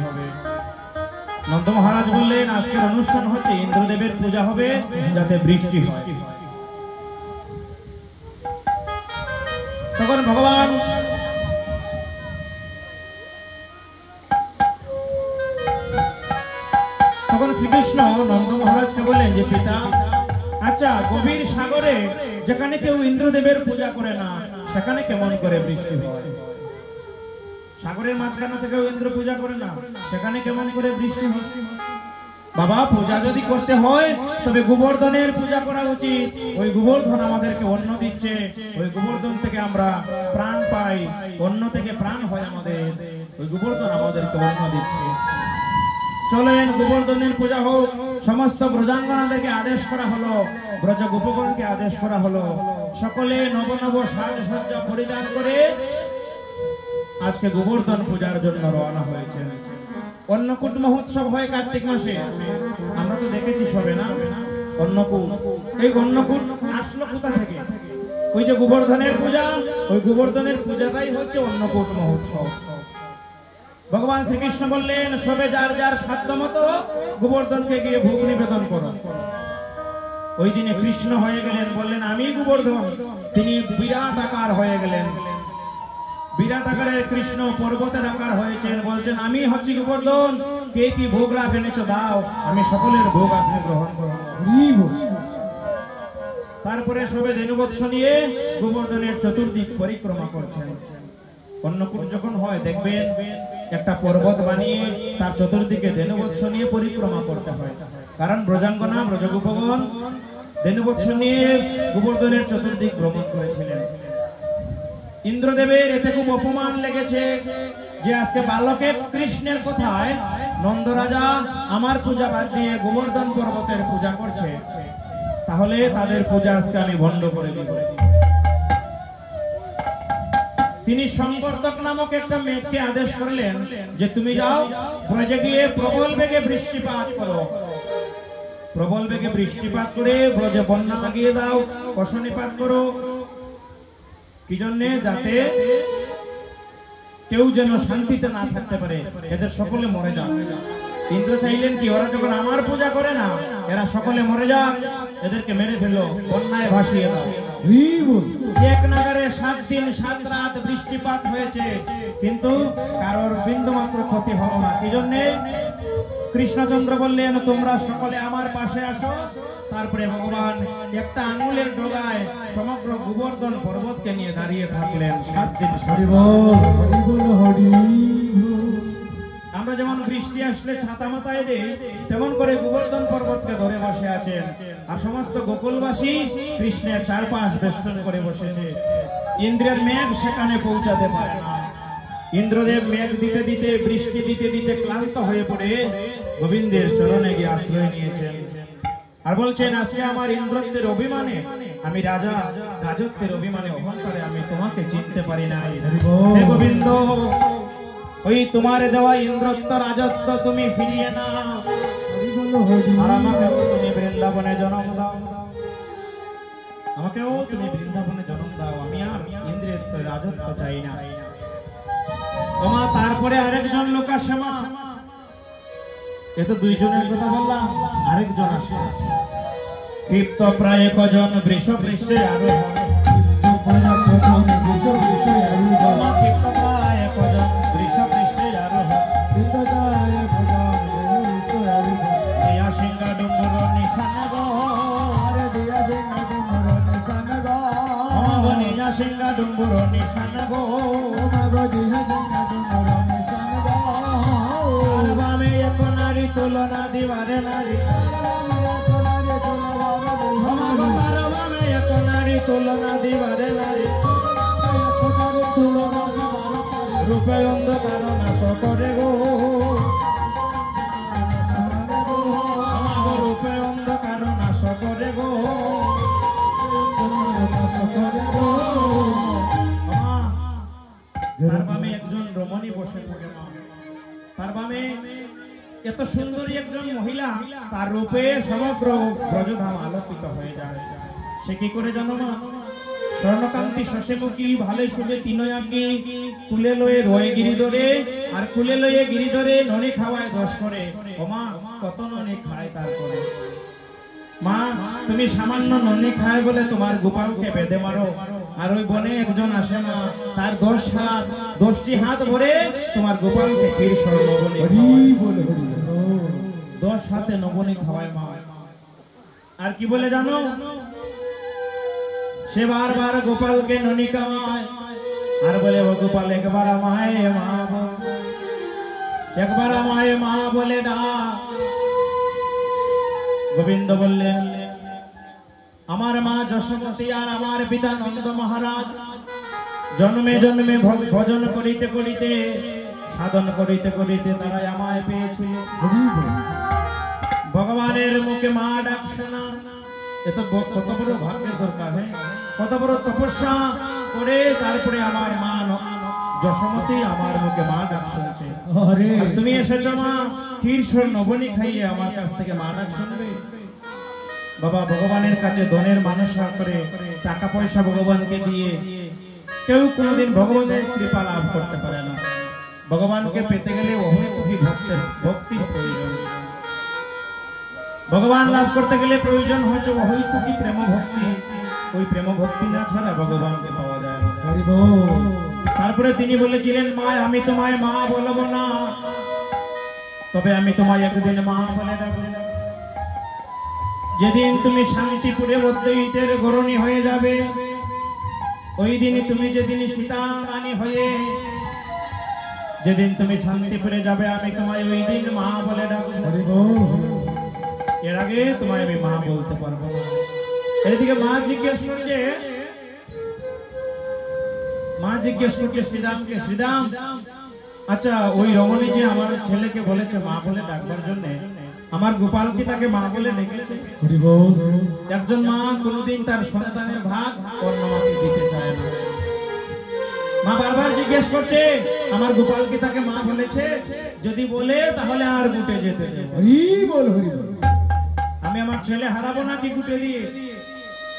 নন্দ মহারাজ বললেন আজকের অনুষ্ঠান হচ্ছে ইন্দ্রদেবের পূজা হবে যাতে বৃষ্টি হয়। তখন ভগবান শ্রীকৃষ্ণ নন্দ মহারাজকে বললেন যে পিতা, আচ্ছা গভীর সাগরে যেখানে কেউ ইন্দ্রদেবের পূজা করে না সেখানে কেমন করে বৃষ্টি হয়? সাগরের মাঝখানে থেকেও ইন্দ্র পূজা করে না, সেখানে কেমন করে বৃষ্টি হয়? বাবা, পূজা যদি করতে হয় তবে গোবর্ধনের পূজা করা উচিত। ওই গোবর্ধন আমাদেরকে অন্ন দিচ্ছে, ওই গোবর্ধন থেকে আমরা প্রাণ পাই, অন্ন থেকে প্রাণ হয় আমাদের, ওই গোবর্ধন আমাদেরকে অন্ন দিচ্ছে। চলেন গোবর্ধনের পূজা হোক। সমস্ত ব্রজাঙ্গনাদেরকে আদেশ করা হলো, ব্রজ গোপগণকে আদেশ করা হলো, সকলে নব নব সাজসজ্জা পরিধান করে আজকে গোবর্ধন পূজার জন্য রওনা হয়েছে। অন্নকূট মহোৎসব হয় কার্তিক মাসে, আমরা তো দেখেছি সবে না অন্নকূট। এই অন্নকূট আসলো কোথা থেকে? ওই যে গোবর্ধনের পূজা, ওই গোবর্ধনের পূজাটাই হচ্ছে অন্নকূট মহোৎসব। ভগবান শ্রীকৃষ্ণ বললেন সবে যার যার সাধ্য মতো গোবর্ধনকে গিয়ে ভোগ নিবেদন করো। ওই দিনে কৃষ্ণ হয়ে গেলেন, বললেন আমি গোবর্ধন, তিনি বিরাট আকার হয়ে গেলেন। বিরাট আকারের কৃষ্ণ পর্বতের আকার হয়েছেন, বলছেন আমি হচ্ছি গোবর্ধন, কে কি ভোগ রাখ এনেছো দাও, আমি সকলের ভোগ আসে গ্রহণ করব। তারপরে সবে ধেনুবৎস নিয়ে গোবর্ধনের চতুর্দিক পরিক্রমা করছেন। অন্নকূট যখন হয় দেখবেন একটা পর্বত বানিয়ে তার চতুর্দিকে ধেনুবৎস নিয়ে পরিক্রমা করতে হয়, কারণ ব্রজাঙ্গনা ব্রজগোপগণ ধেনুবৎস নিয়ে গোবর্ধনের চতুর্দিক ভ্রমণ করেছিলেন। ইন্দ্রদেবের এতে খুব অপমান লেগেছে যে আজকে বালকে কৃষ্ণের কথায় নন্দরাজা আমার পূজা বাদ দিয়ে গোবর্ধন পর্বতের পূজা করছে, তাহলে তাদের পূজা আজকে আমি বন্ধ করে দিব। তিনি সংবর্ধক নামক একটা মেয়েকে আদেশ করলেন যে তুমি যাও ব্রজে গিয়ে প্রবল বেগে বৃষ্টিপাত করো, প্রবল বেগে বৃষ্টিপাত করে ব্রজে বন্যা লাগিয়ে দাও, কষণিপাত করো। কি জন্যে? যাতে কেউ যেন শান্তিতে না থাকতে পারে, এদের সকলে মরে যাক। ইন্দ্র চাইলেন কি ওরা যখন আমার পূজা করে না, এরা সকলে মরে যাক, এদেরকে মেরে ফেলো, বন্যায় ভাসিয়ে দাও। এক নাগারে 7 দিন 7 রাত বৃষ্টিপাত হয়েছে, কিন্তু কারোর বিন্দু মাত্র ক্ষতি হলো না। কি জন্যে? কৃষ্ণচন্দ্র বললেন তোমরা সকলে আমার পাশে আসো। তারপরে ভগবান একটা আঙুলের ডগায় সমগ্র গোবর্ধন পর্বতকে নিয়ে দাঁড়িয়ে থাকলেন 7 দিন। আমরা যেমন বৃষ্টি আসলে ছাতা মাথায় দেই, তেমন করে গোবর্ধন পর্বতকে ধরে বসে আছেন, আর সমস্ত গোকুলবাসী কৃষ্ণের চারপাশ বেষ্টন করে বসেছে। ইন্দ্রের মেঘ সেখানে পৌঁছাতে পারে না। ইন্দ্রদেব মেঘ দিতে দিতে বৃষ্টি দিতে দিতে ক্লান্ত হয়ে পড়ে গোবিন্দের চরণে গিয়ে আশ্রয় নিয়েছেন, আর বলছেন আজকে আমার ইন্দ্রত্বের অভিমানে আমি রাজা, রাজত্বের অভিমানে অহংকারে আমি তোমাকে চিনতে পারি নাই। হে গোবিন্দ, ওই তোমার দেওয়া ইন্দ্রত্ব রাজত্ব তুমি ফিরিয়ে নাও, আর আমাকেও তুমি বৃন্দাবনে জন্ম দাও, আমাকেও তুমি বৃন্দাবনে জন্ম দাও, আমি আর ইন্দ্রের রাজত্ব চাই না। তোমার তারপরে আরেকজন লোক আসে, মা এ তো 2 জনের কথা বললাম, আরেকজন আসে ক্ষিপ্ত প্রায় কজন বৃষ পৃষ্ঠে আরোহণ, ক্ষিপ্ত প্রায় কজন বৃষ পৃষ্ঠে আরোহণ, দিয়া সিংহা ডুম্বুর নিশান গো, দিয়া সিংহা ডুম্বুর নিশান গো, বামে এক নারী তুলনা দিবারে নারী, বামে এক নারী তুলনা দিবারে নারী, রূপে অন্ধকার নাশ করে গো, রূপে অন্ধকার নাশ করে গো, তার বামে একজন রমণী বসে থাকে, তার বামে এত সুন্দরী একজন মহিলা, তার রূপে সমগ্র ব্রজধাম আলোকিত হয়ে যায়। সে কি করে জানো মা? স্বর্ণকান্তি শশীমুখী ভালে শুভে তিনয়াকে কুলে লয়ে রয়ে গিরিধরে, আর কুলে লয়ে গিরিধরে ননি খাওয়ায় 10 করে। ও মা, কত ননি খায় তারপরে? মা, তুমি সামান্য ননি খায় বলে তোমার গোপালকে বেঁধে মারো, আর ওই বনে একজন আসে না, তার 10টি হাত ভরে তোমার গোপালকে ক্ষীর স্বর্ণ বলে 10 হাতে নবনী খাওয়ায় মা। আর কি বলে জানো? সে বারবার গোপালকে ননি খাওয়ায়, আর বলে ও গোপাল একবার আমায় মা, একবার আমায় মা বলে ডাক। গোবিন্দ বললেন আমার মা যশোমতী আর আমার পিতা নন্দ মহারাজ জন্মে জন্মে ভজন করিতে করিতে, সাধন করিতে করিতে তারা আমায় পেয়েছিল। ভগবানের মুখে মা ডাকছে না, এত কত বড় ভাগ্যের দরকার, কত বড় তপস্যা করে তারপরে আমার মা যশোমতী আমার মুখে মা ডাক শুনছে। তুমি এসেছো মা, ক্ষীর স্বর্ণ নবনী খাইয়ে আমার কাছ থেকে মা ডাক শুনবে। বাবা, ভগবানের কাছে ধনের মানসা করে টাকা পয়সা ভগবানকে দিয়ে কেউ কোনোদিন ভগবানের কৃপা লাভ করতে পারে না। ভগবানকে পেতে গেলে অহৈতুকী ভক্তির প্রয়োজন। ভগবান লাভ করতে গেলে প্রয়োজন হচ্ছে অহৈতুকী প্রেম ভক্তি। ওই প্রেম ভক্তি না ছাড়া ভগবানকে পাওয়া যায় না। তারপরে তিনি বলেছিলেন, মা আমি তোমায় মা বলবো না, তবে আমি তোমায় একদিন মা বলে ডাকবো। যেদিন তুমি শান্তিপুরে অদ্বৈতের গরণী হয়ে যাবে, ওই দিনই তুমি যেদিন সীতা রানী হয়ে যেদিন তুমি শান্তিপুরে যাবে, আমি তোমায় ওই দিন মা বলে ডাকবো। এর আগে তোমায় আমি মা বলতে পারবো না। এদিকে মা জিজ্ঞেস করছে শ্রীরামকে, শ্রীরাম আচ্ছা ওই রমণী যে আমার ছেলেকে বলেছে মা বলে ডাকবার জন্য, আমার গোপাল কি তাকে মা বলে ডেকেছে? একজন মা কোনদিন তার সন্তানের ভাগ অন্য মাকে দিতে চায় না। মা বারবার জিজ্ঞেস করছে, আমার গোপাল কি তাকে মা বলেছে? যদি বলে তাহলে আর গুটে যেতে দেব। আমি আমার ছেলে হারাবো না কি গুটে দিয়ে?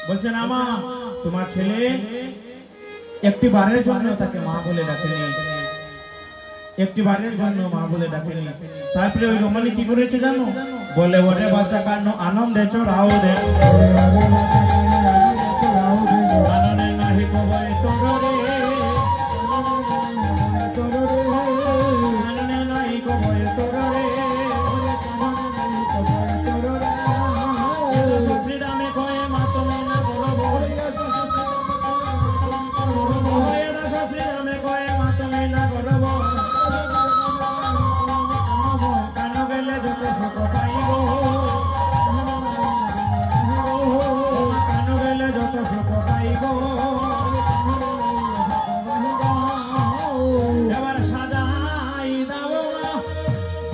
বলছে না মা, তোমার ছেলে একটি বারের জন্য তাকে মা বলে ডাকেনি, একটি বারের জন্য মা বলে ডাকেনি। তারপরে ওই রমণী কি করেছে জানো? বলে ওরে বাচ্চা কান্ন আনন্দে চড়াও দে, আনন্দে নাহি কবয় তোরে, আনন্দে নাহি কবয় তোরে। শ্রীরামে কয়ে মা তুমি না বলবো, শ্রীরামে কয়ে মা তুমি না বলবো, কানো গেলে যত সুখ পাইব, কানো গেলে যত সুখ পাইব। এবার সাজাই দাও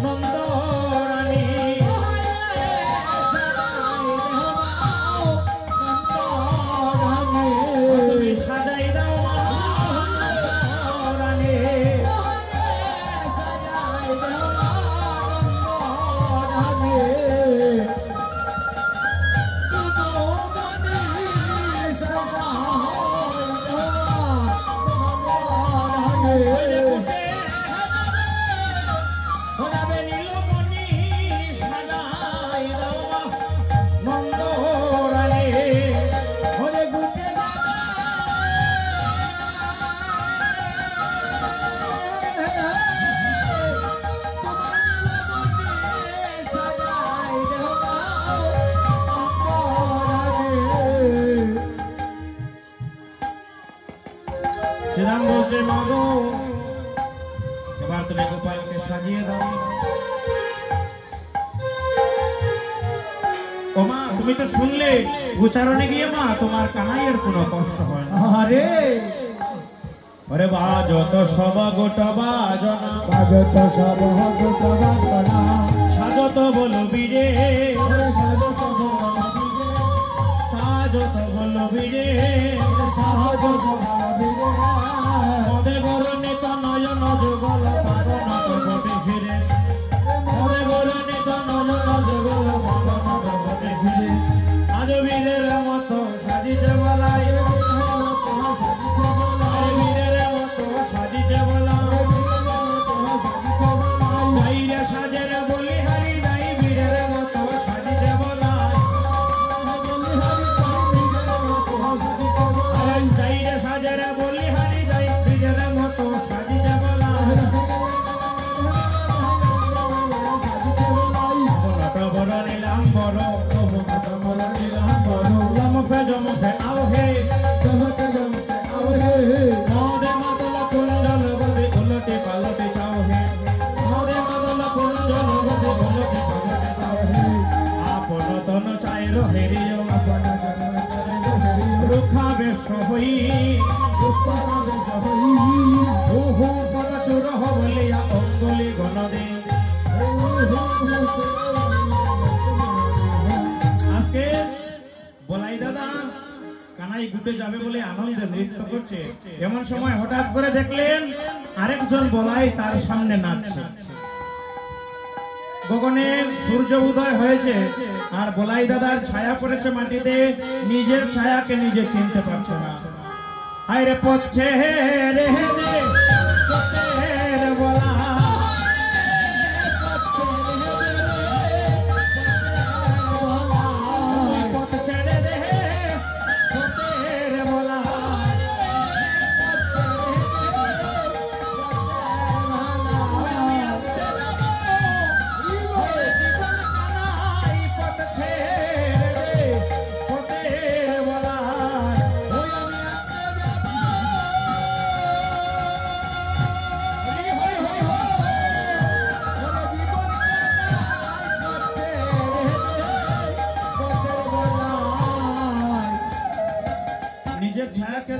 নন্দ রানী, তুমি সাজাই দাও রানী, শ্রীরাম বলছে মা গো, এবার তুমি গোপালকে সাজিয়ে দাও। ও মা, তুমি তো শুনলে উচ্চারণে গিয়ে মা তোমার কানাইয়ের কোনো কষ্ট হয় না। আরে ওরে বাজত সব গোটা বাজনা, বাজত সব গোটা বাজনা, সাজত বলবি রে, সাজত বলবি রে, সাজত মদে বরণিত নয়ন যুগল পাবন জগতে ফিরে, মদে বরণিত নয়ন যুগল পাবন জগতে ফিরে। আজ বীরের মতো সাজিছে বলাই, বীরের মতো সাজিছে বলাই, যাইরে সাজের বলি হারি যাই, বীরের মতো সাজিছে বলাই, যাইরে সাজের বলি হারি যাই, বীরের মতো সাজিছে বলাই। বড় নিলাম বড়, বড় নিলাম বড়, জমফে জমফে আও হে, জমতে জমতে আরে মদে মাতল কুঞ্জল বদে উলটে পালটে চাও হে, মদে মাতল কুঞ্জল বদে উলটে পালটে চাও হে। আপন তন চাইর হেরিও রুখা বেশ হই, হু পরচুর হবলিয়া অঙ্গুলি গণদে। আজকে বলাই দাদা কানাই গুটে যাবে বলে আনন্দে নৃত্য করছে, এমন সময় হঠাৎ করে দেখলেন আরেকজন বলাই তার সামনে নাচছে। গগনে সূর্য উদয় হয়েছে আর বলাই দাদার ছায়া পড়েছে মাটিতে, নিজের ছায়াকে নিজে চিনতে পারছে না। আরে পচ্ছে রে বলা,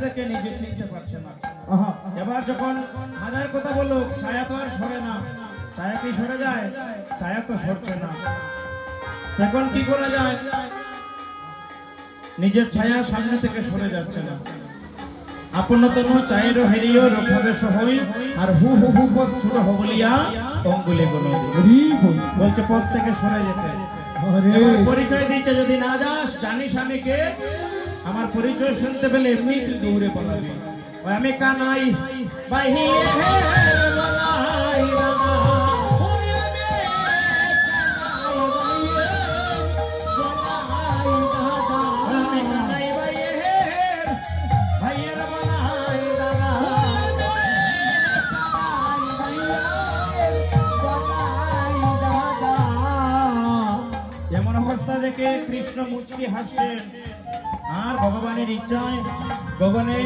দেখে নিজে নিতে পারছে না। আহা এবার যখন হাজার কথা বললো, ছায়া তো আর সরে না। ছায়া কি সরে যায়? ছায়া তো সরছে না। এখন কি করা যায়? নিজের ছায়া সামনে থেকে সরে যাচ্ছে না। আপনতন চায়ের হেরিও রক্ষাবে সহই, আর হু হু হু পথ ছোট হবলিয়া অঙ্গুলি গুলো বলছে পথ থেকে সরে যেতে। এবার পরিচয় দিচ্ছে, যদি না যাস, জানিস আমি কে, আমার পরিচয় শুনতে পেলে এমনি তুই দৌড়ে পালাবি। ওই আমি কানাই বাহিরে বলাই রামা, ওই আমি কানাই বাহিরে ভাইয়ের বলাই রামা। এমন অবস্থা দেখে কৃষ্ণ মুচকি হাসছেন, আর ভগবানের ইচ্ছায় গগনে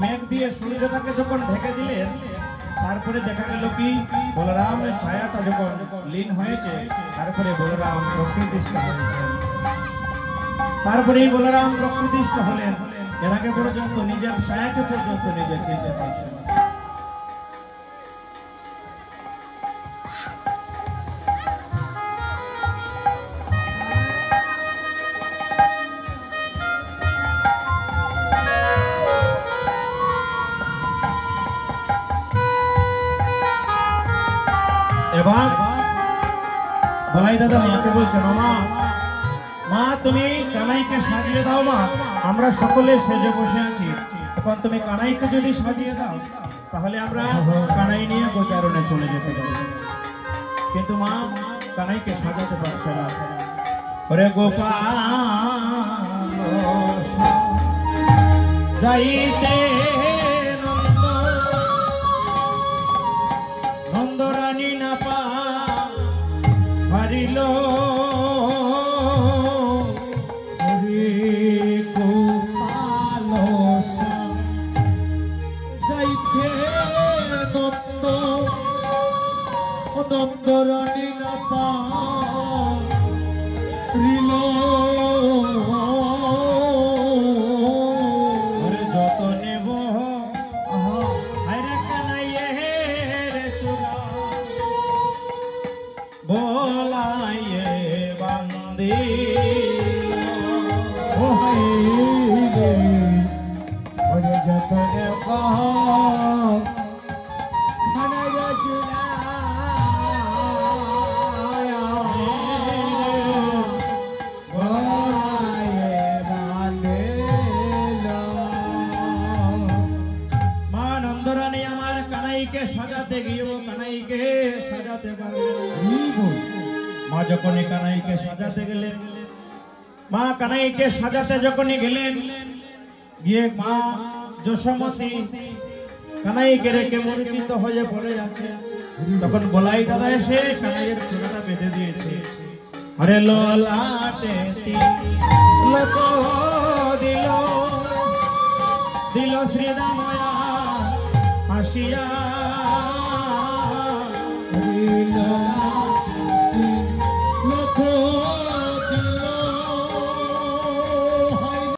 মেঘ দিয়ে সূর্যটাকে যখন ঢেকে দিলেন, তারপরে দেখা গেল কি বলরামের ছায়াটা যখন লীন হয়েছে, তারপরে বলরাম প্রকৃতিস্থ হয়েছেন। তারপরেই বলরাম প্রকৃতিস্থ হলেন। এর আগে পর্যন্ত নিজের ছায়াকে পর্যন্ত নিজে চিনতে পারছেন না। এবার বলাই দাদা মাকে বলছে, মামা মা তুমি কানাইকে সাজিয়ে দাও মা, আমরা সকলে সেজে বসে আছি। এখন তুমি কানাইকে যদি সাজিয়ে দাও, তাহলে আমরা কানাই নিয়ে গোচারণে চলে যেতে পারি। কিন্তু মা কানাইকে সাজাতে পারছে না। ওরে গোপাল যাইতে নন্দরানী না পা হারিল, যাইতে নন্দরানী না পারিল, যত নেব হরে কানাইয়ে রে সুরা বলাইয়ে বান্দি। যতনে মা নন্দরানী আমার কানাইকে সাজাতে গিয়েও কানাইকে সাজাতে পারলেন। মা যখনই কানাইকে সাজাতে গেলেন, মা কানাইকে সাজাতে যখনই গেলেন, গিয়ে মা যশোমতী কানাইকে রেখে মূর্ছিত হয়ে পড়ে যাচ্ছে। তখন বলাই দাদা এসে কানাইয়ের চূড়াটা বেঁধে দিয়েছে। আরে ললাটে লোক দিল দিল শ্রীরাময়া হাসিয়া।